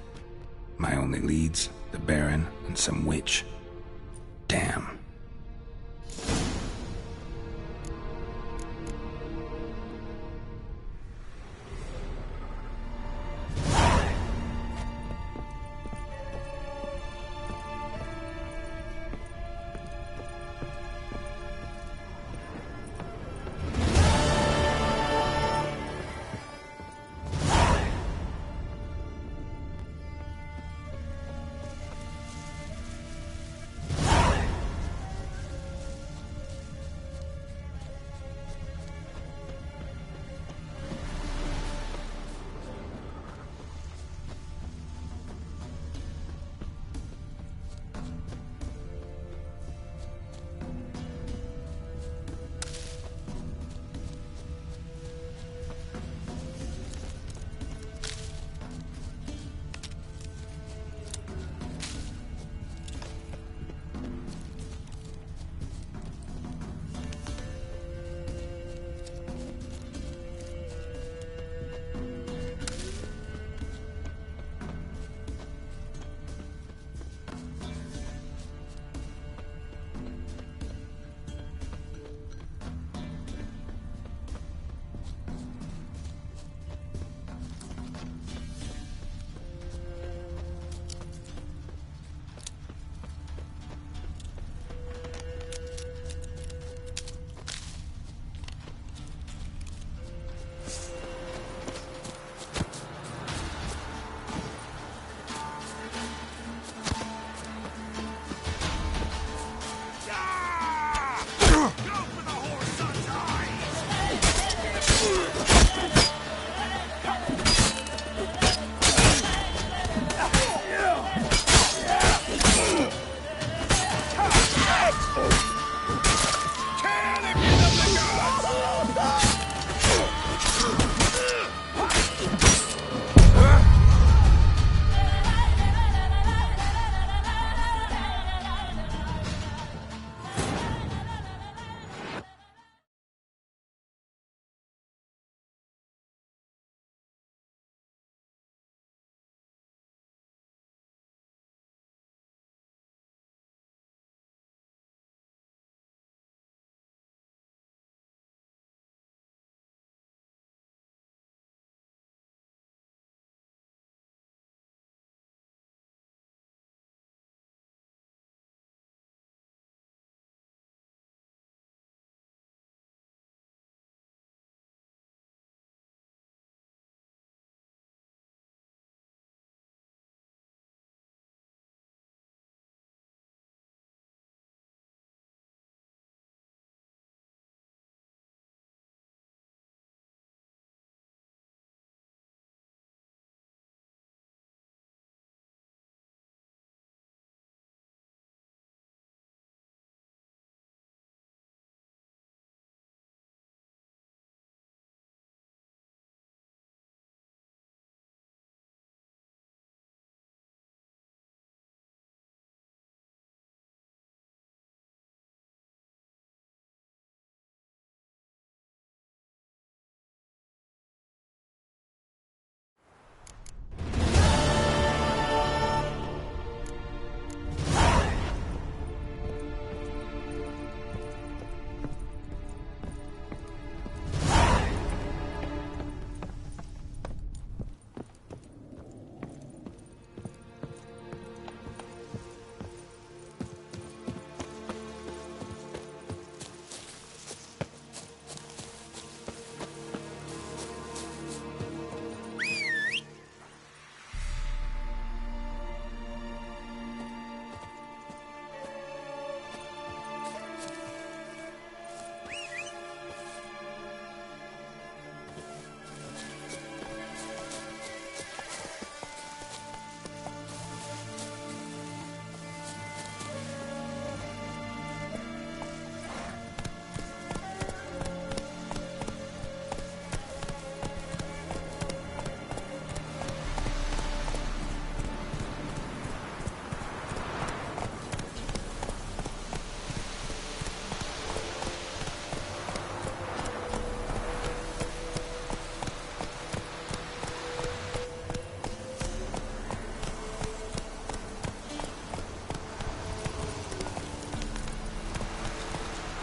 My only leads, the Baron and some witch. Damn.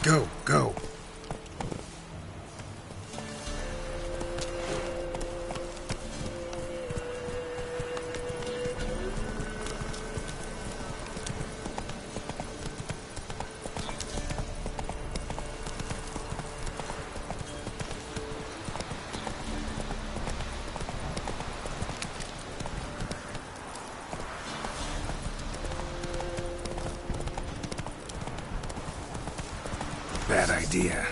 Go, go. Bad idea.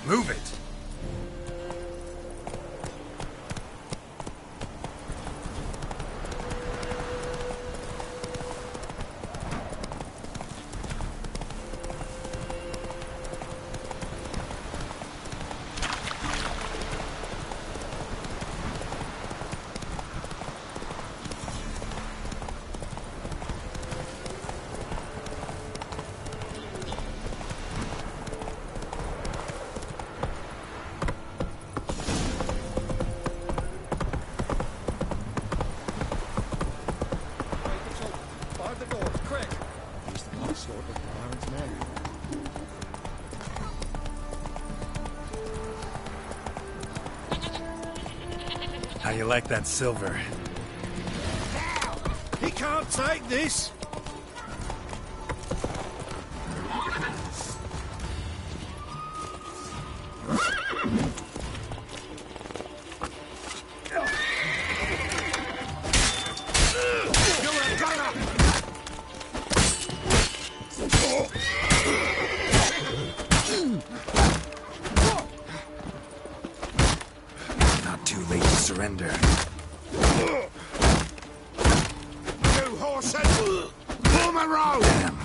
Move it! How you like that silver? He can't take this! Not too late to surrender. You horsehead! Form a row! Damn.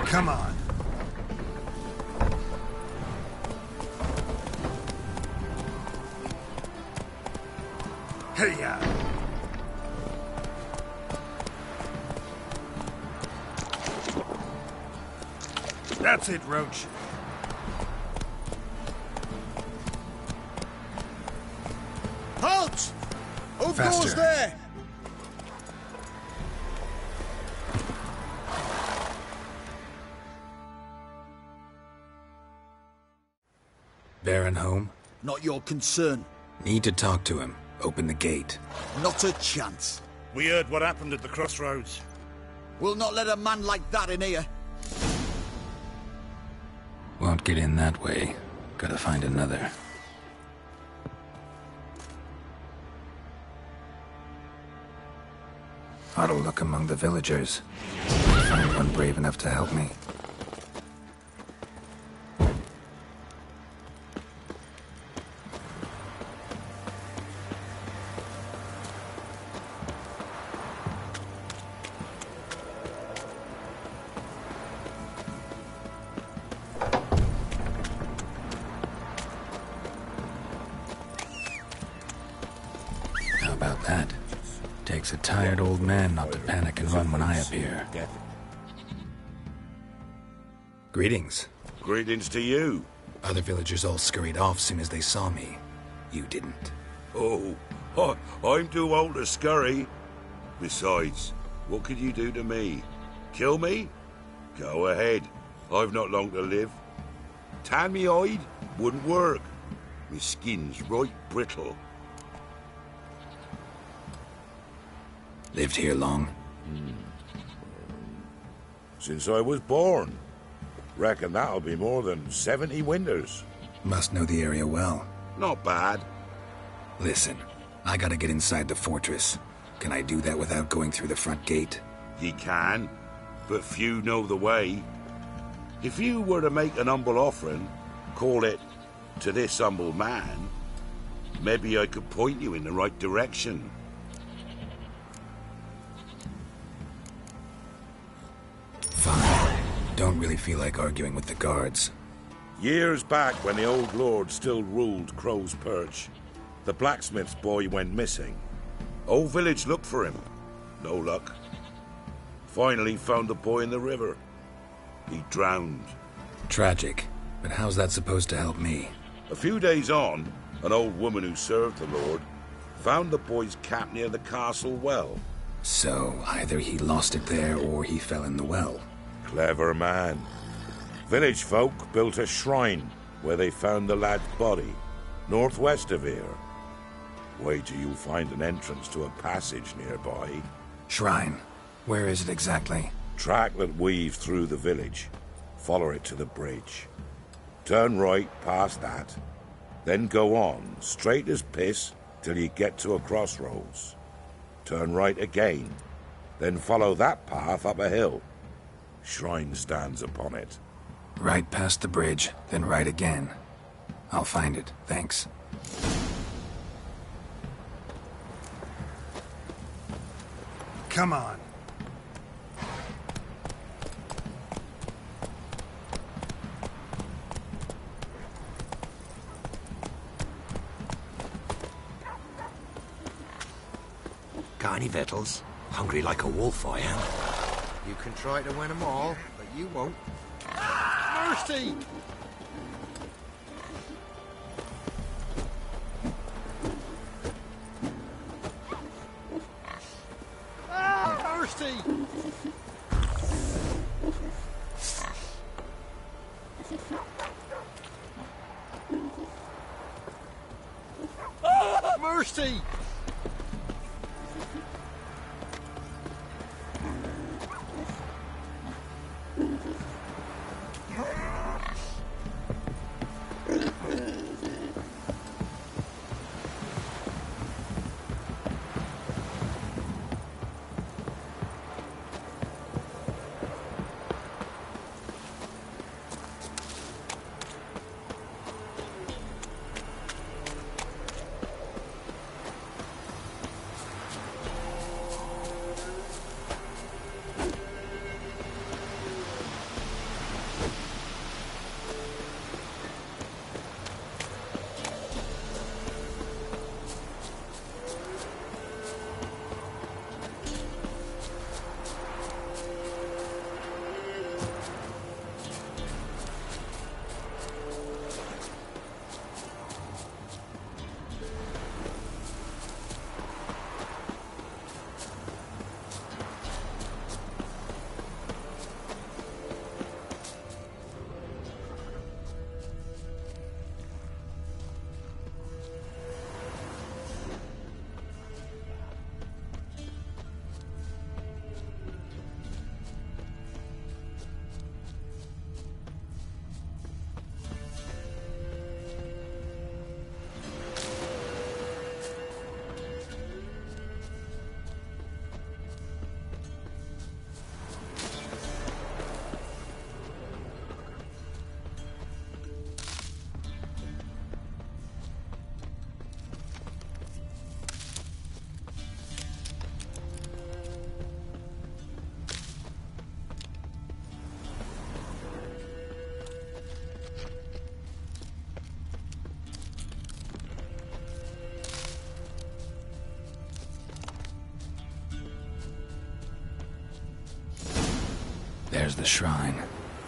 Come on. Hey-ya! That's it, Roach. Halt! Who Faster. goes there? Baron home? Not your concern. Need to talk to him. Open the gate. Not a chance. We heard what happened at the crossroads. We'll not let a man like that in here. Won't get in that way. Gotta find another. Ought to look among the villagers. Find one brave enough to help me. How about that? Takes a tired old man not to panic and run when I appear. Greetings. Greetings to you. Other villagers all scurried off soon as they saw me. You didn't. Oh, I'm too old to scurry. Besides, what could you do to me? Kill me? Go ahead. I've not long to live. Tan me hide? Wouldn't work. My skin's right brittle. Lived here long? Since I was born. Reckon that'll be more than 70 winters. Must know the area well. Not bad. Listen, I gotta get inside the fortress. Can I do that without going through the front gate? Ye can, but few know the way. If you were to make an humble offering, call it, to this humble man, maybe I could point you in the right direction. Fine. Don't really feel like arguing with the guards. Years back, when the old lord still ruled Crow's Perch, the blacksmith's boy went missing. Whole village looked for him. No luck. Finally found the boy in the river. He drowned. Tragic. But how's that supposed to help me? A few days on, an old woman who served the lord found the boy's cap near the castle well. So, either he lost it there or he fell in the well. Clever man. Village folk built a shrine where they found the lad's body, northwest of here. Wait till you find an entrance to a passage nearby. Shrine? Where is it exactly? Track that weaves through the village. Follow it to the bridge. Turn right past that. Then go on, straight as piss, till you get to a crossroads. Turn right again. Then follow that path up a hill. Shrine stands upon it. Right past the bridge, then right again. I'll find it, thanks. Come on. Got any victuals? Hungry like a wolf, I am. You can try to win them all, but you won't. Mercy! Mercy! Mercy! There's the shrine.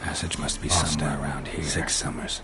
Passage must be somewhere around here. 6 summers.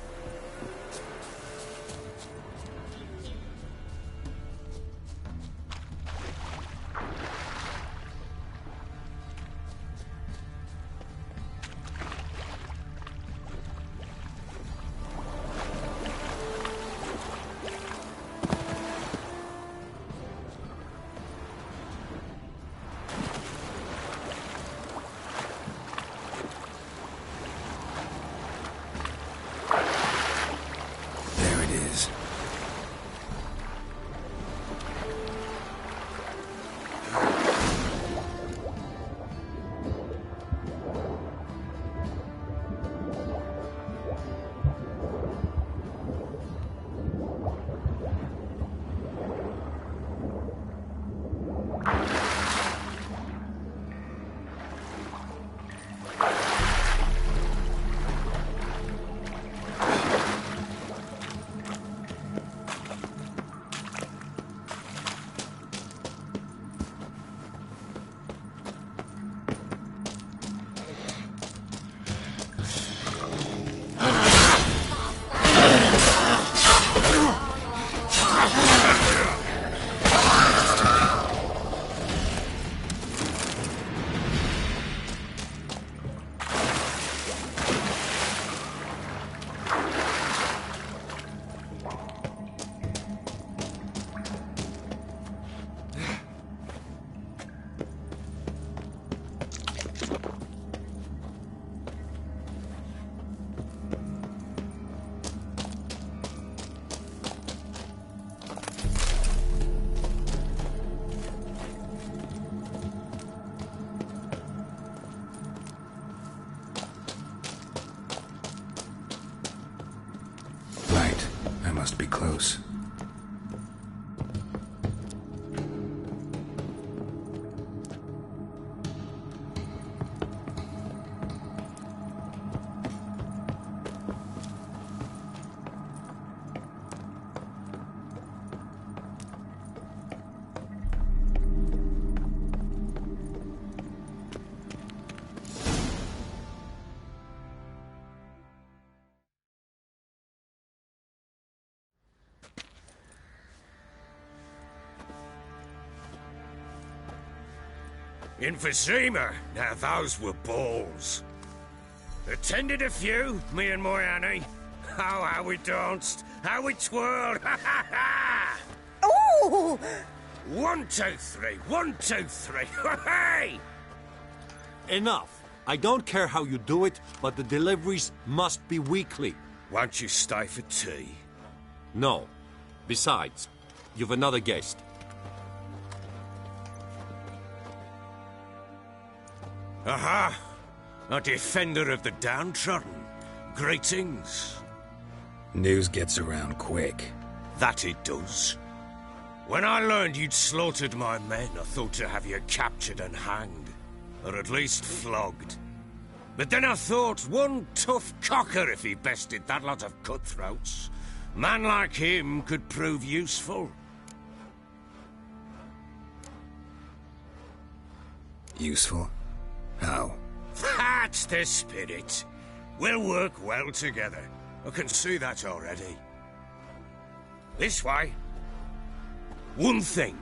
Must be close. Emphysema. Now those were balls. Attended a few, me and my Annie. Oh, how we danced, how we twirled. Ha ha ha! Oh! 1, 2, 3. 1, 2, 3. Hey! Enough. I don't care how you do it, but the deliveries must be weekly. Won't you stay for tea? No. Besides, you've another guest. Aha! A defender of the downtrodden. Greetings. News gets around quick. That it does. When I learned you'd slaughtered my men, I thought to have you captured and hanged. Or at least flogged. But then I thought, one tough cocker if he bested that lot of cutthroats. Man like him could prove useful. Useful? How? That's the spirit. We'll work well together. I can see that already. This way. One thing.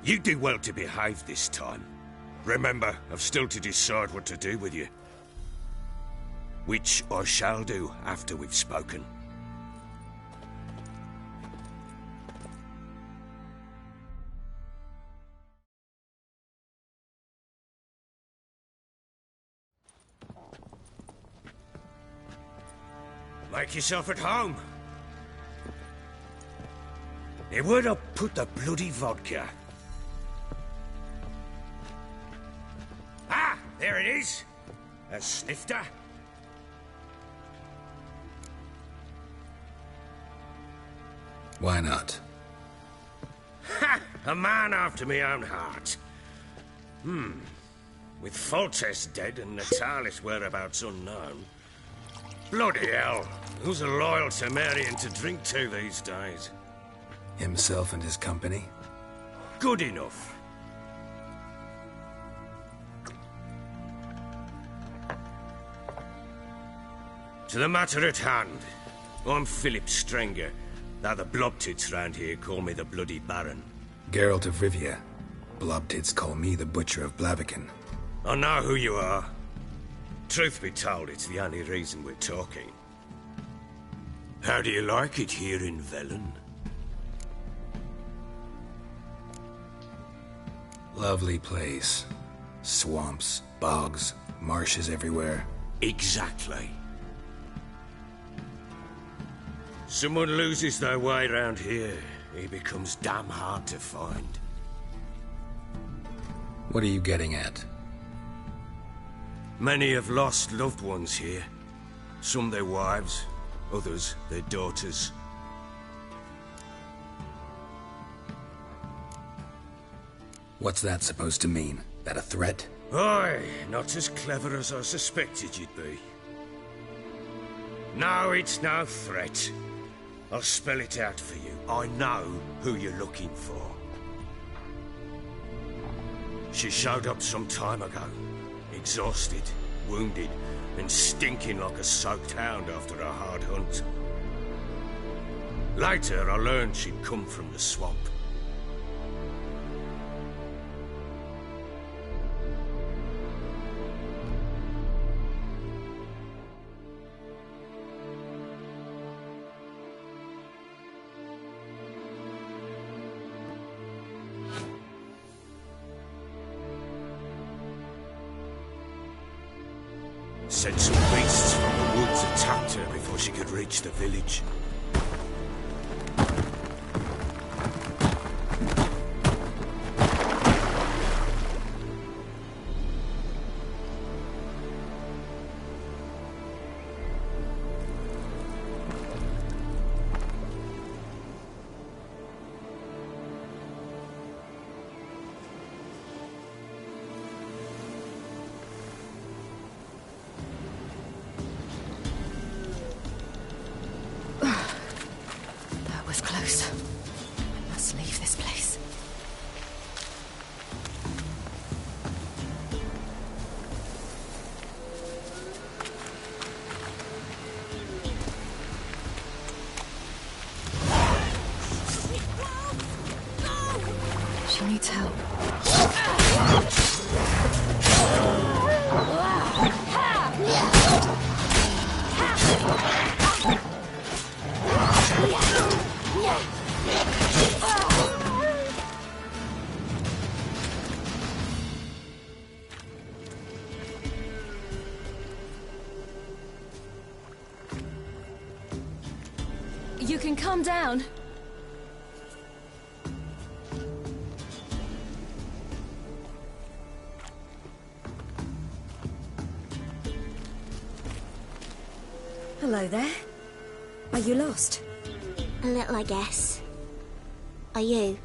You do well to behave this time. Remember, I've still to decide what to do with you. Which I shall do after we've spoken. Make yourself at home. Now, where'd I put the bloody vodka? Ah, there it is. A snifter. Why not? Ha! A man after my own heart. With Foltest dead and Natalis' whereabouts unknown. Bloody hell. Who's a loyal Temerian to drink to these days? Himself and his company? Good enough. To the matter at hand. I'm Philip Strenger. Now the blobtits round here call me the Bloody Baron. Geralt of Rivia. Blobtits call me the Butcher of Blaviken. I know who you are. Truth be told, it's the only reason we're talking. How do you like it here in Velen? Lovely place. Swamps, bogs, marshes everywhere. Exactly. Someone loses their way around here, he becomes damn hard to find. What are you getting at? Many have lost loved ones here. Some their wives, others their daughters. What's that supposed to mean? That a threat? Aye, not as clever as I suspected you'd be. No, it's no threat. I'll spell it out for you. I know who you're looking for. She showed up some time ago. Exhausted, wounded, and stinking like a soaked hound after a hard hunt. Later, I learned she'd come from the swamp. Said some beasts from the woods attacked her before she could reach the village. You can calm down. Hello there. Are you lost? A little, I guess. Are you?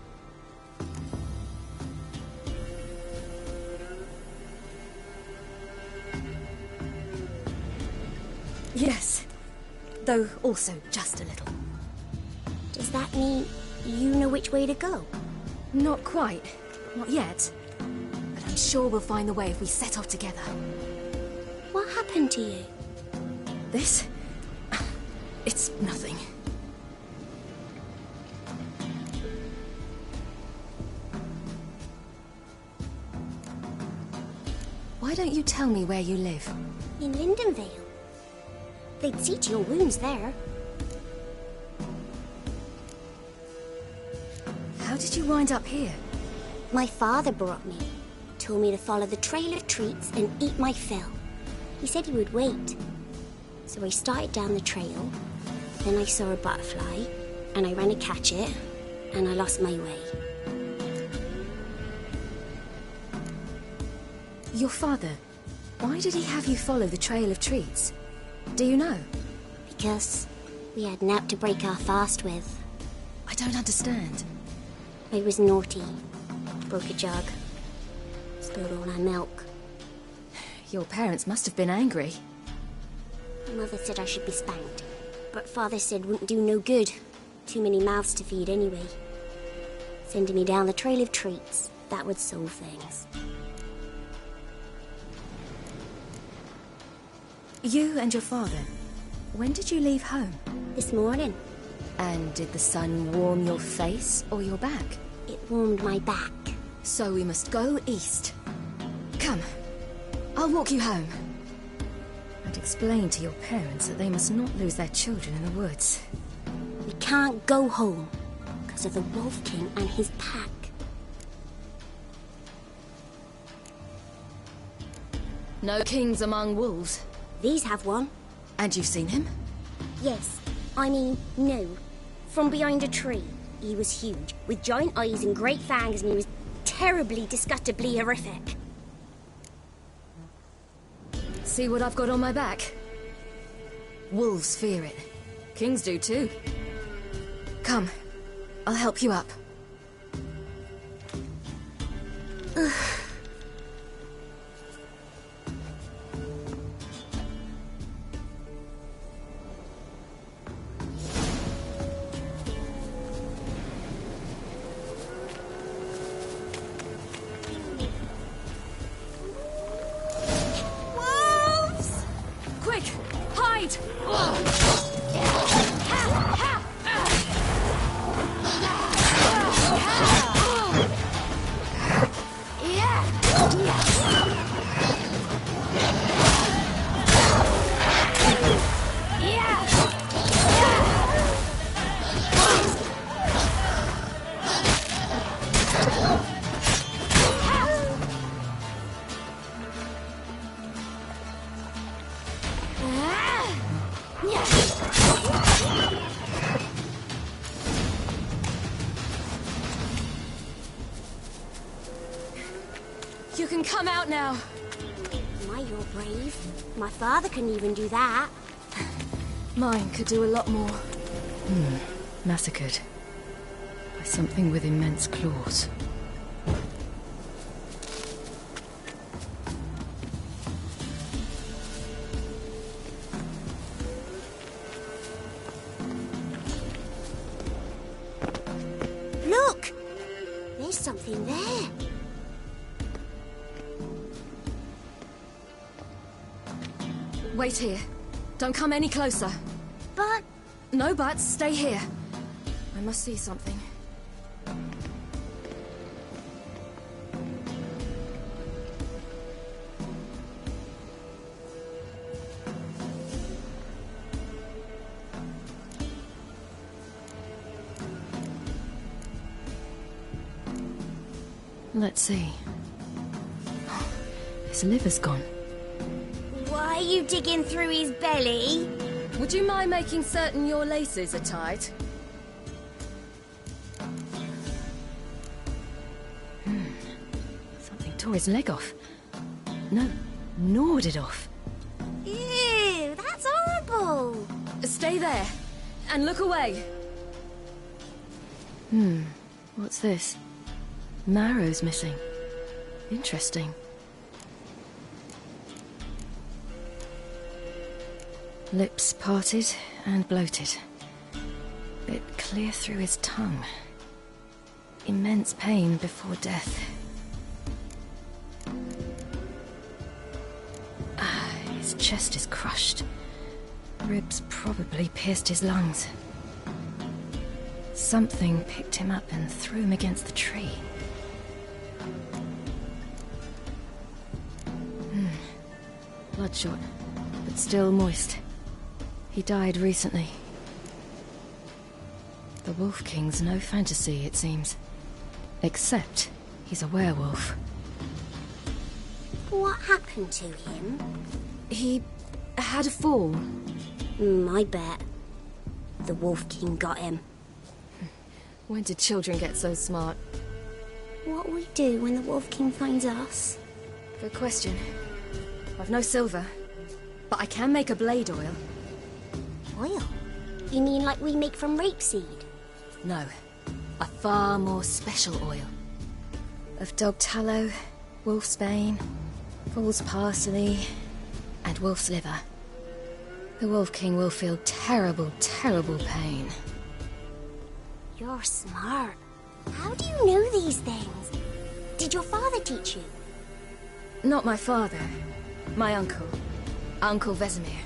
Yes. Though also just a little. Does that mean you know which way to go? Not quite. Not yet. But I'm sure we'll find the way if we set off together. What happened to you? This? It's nothing. Why don't you tell me where you live? In Lindenvale. They'd see to your wounds there. How did you wind up here? My father brought me. Told me to follow the trail of treats and eat my fill. He said he would wait. So I started down the trail. Then I saw a butterfly, and I ran to catch it, and I lost my way. Your father, why did he have you follow the trail of treats? Do you know? Because we had naught to break our fast with. I don't understand. I was naughty. Broke a jug. Spilled all our milk. Your parents must have been angry. Mother said I should be spanked. But Father said wouldn't do no good. Too many mouths to feed anyway. Sending me down the trail of treats, that would solve things. You and your father, when did you leave home? This morning. And did the sun warm your face or your back? It warmed my back. So we must go east. Come, I'll walk you home. And explain to your parents that they must not lose their children in the woods. We can't go home because of the Wolf King and his pack. No kings among wolves. These have one. And you've seen him? Yes. I mean, no. From behind a tree. He was huge, with giant eyes and great fangs, and he was terribly, disgustingly horrific. See what I've got on my back? Wolves fear it. Kings do too. Come, I'll help you up. You can come out now. My, you're brave. My father couldn't even do that. Mine could do a lot more. Massacred. By something with immense claws. Look! There's something there. Wait here. Don't come any closer. But... No buts. Stay here. I must see something. Let's see. His liver's gone. Why are you digging through his belly? Would you mind making certain your laces are tied? Something tore his leg off. No, gnawed it off. Ew, that's horrible. Stay there, and look away. What's this? Marrow's missing. Interesting. Lips parted and bloated. Bit clear through his tongue. Immense pain before death. His chest is crushed. Ribs probably pierced his lungs. Something picked him up and threw him against the tree. Bloodshot, but still moist. He died recently. The Wolf King's no fantasy, it seems. Except he's a werewolf. What happened to him? He had a fall. I bet. The Wolf King got him. When did children get so smart? What will we do when the Wolf King finds us? Good question. I've no silver, but I can make a blade oil. Oil? You mean like we make from rapeseed? No, a far more special oil. Of dog tallow, wolf's bane, fool's parsley, and wolf's liver. The Wolf King will feel terrible, terrible pain. You're smart. How do you know these things? Did your father teach you? Not my father. My uncle. Uncle Vesemir.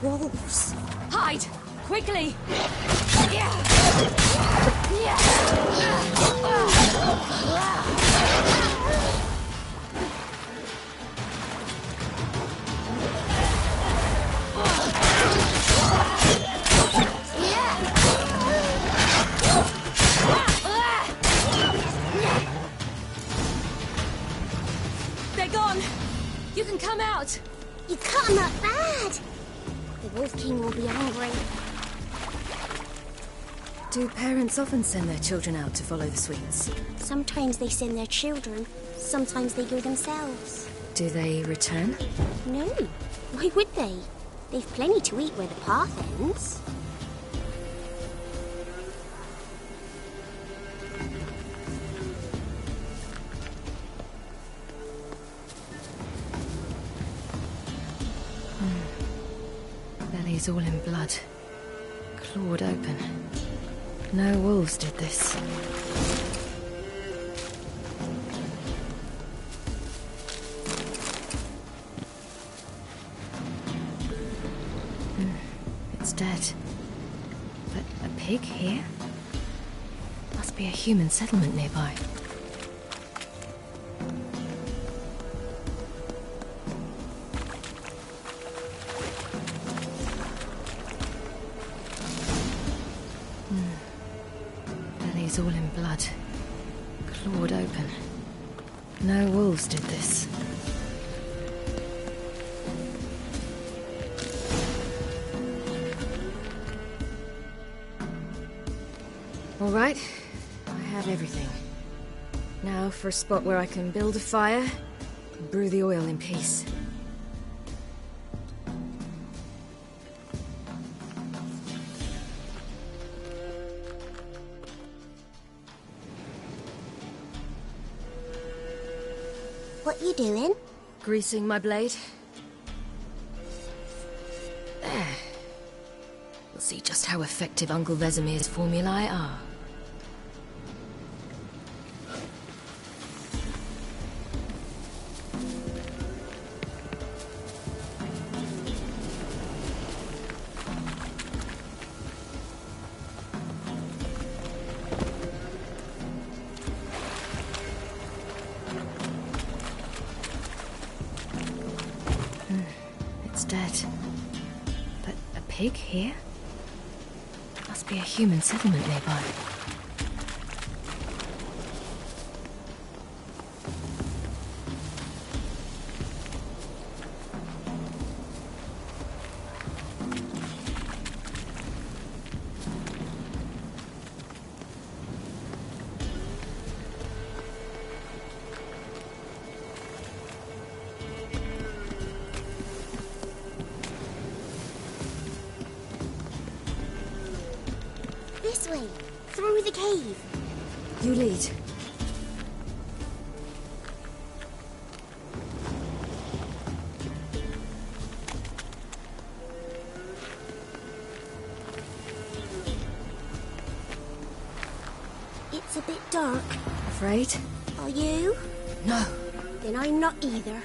Wolves. Hide! Quickly! They're gone! You can come out! You cut him up bad! The Wolf King will be hungry. Do parents often send their children out to follow the sweets? Sometimes they send their children, sometimes they go themselves. Do they return? No. Why would they? They've plenty to eat where the path ends. Belly's all in blood. Clawed open. No wolves did this. It's dead. But a pig here? Must be a human settlement nearby. Belly's all in blood. Clawed open. No wolves did this. All right, I have everything. Now for a spot where I can build a fire and brew the oil in peace. What you doing? Greasing my blade. There. We'll see just how effective Uncle Vesemir's formulae are. pig here? Must be a human settlement nearby. This way, through the cave. You lead. It's a bit dark. Afraid? Are you? No. Then I'm not either.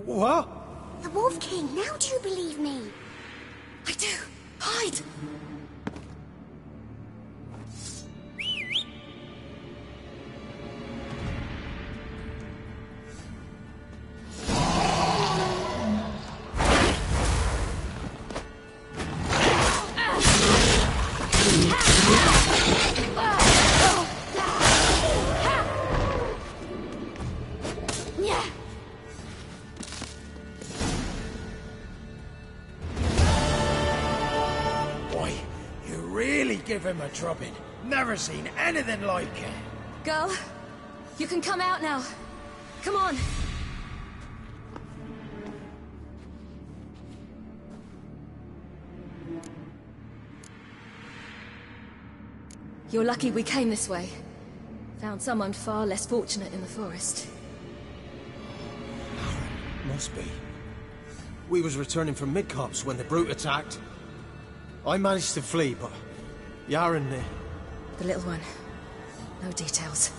What? The Wolf King, now do you believe me? I do. Hide! Give him a drubbing. Never seen anything like it. Girl, you can come out now. Come on. You're lucky we came this way. Found someone far less fortunate in the forest. Must be. We was returning from Midcops when the brute attacked. I managed to flee, but Yaren... The little one. No details.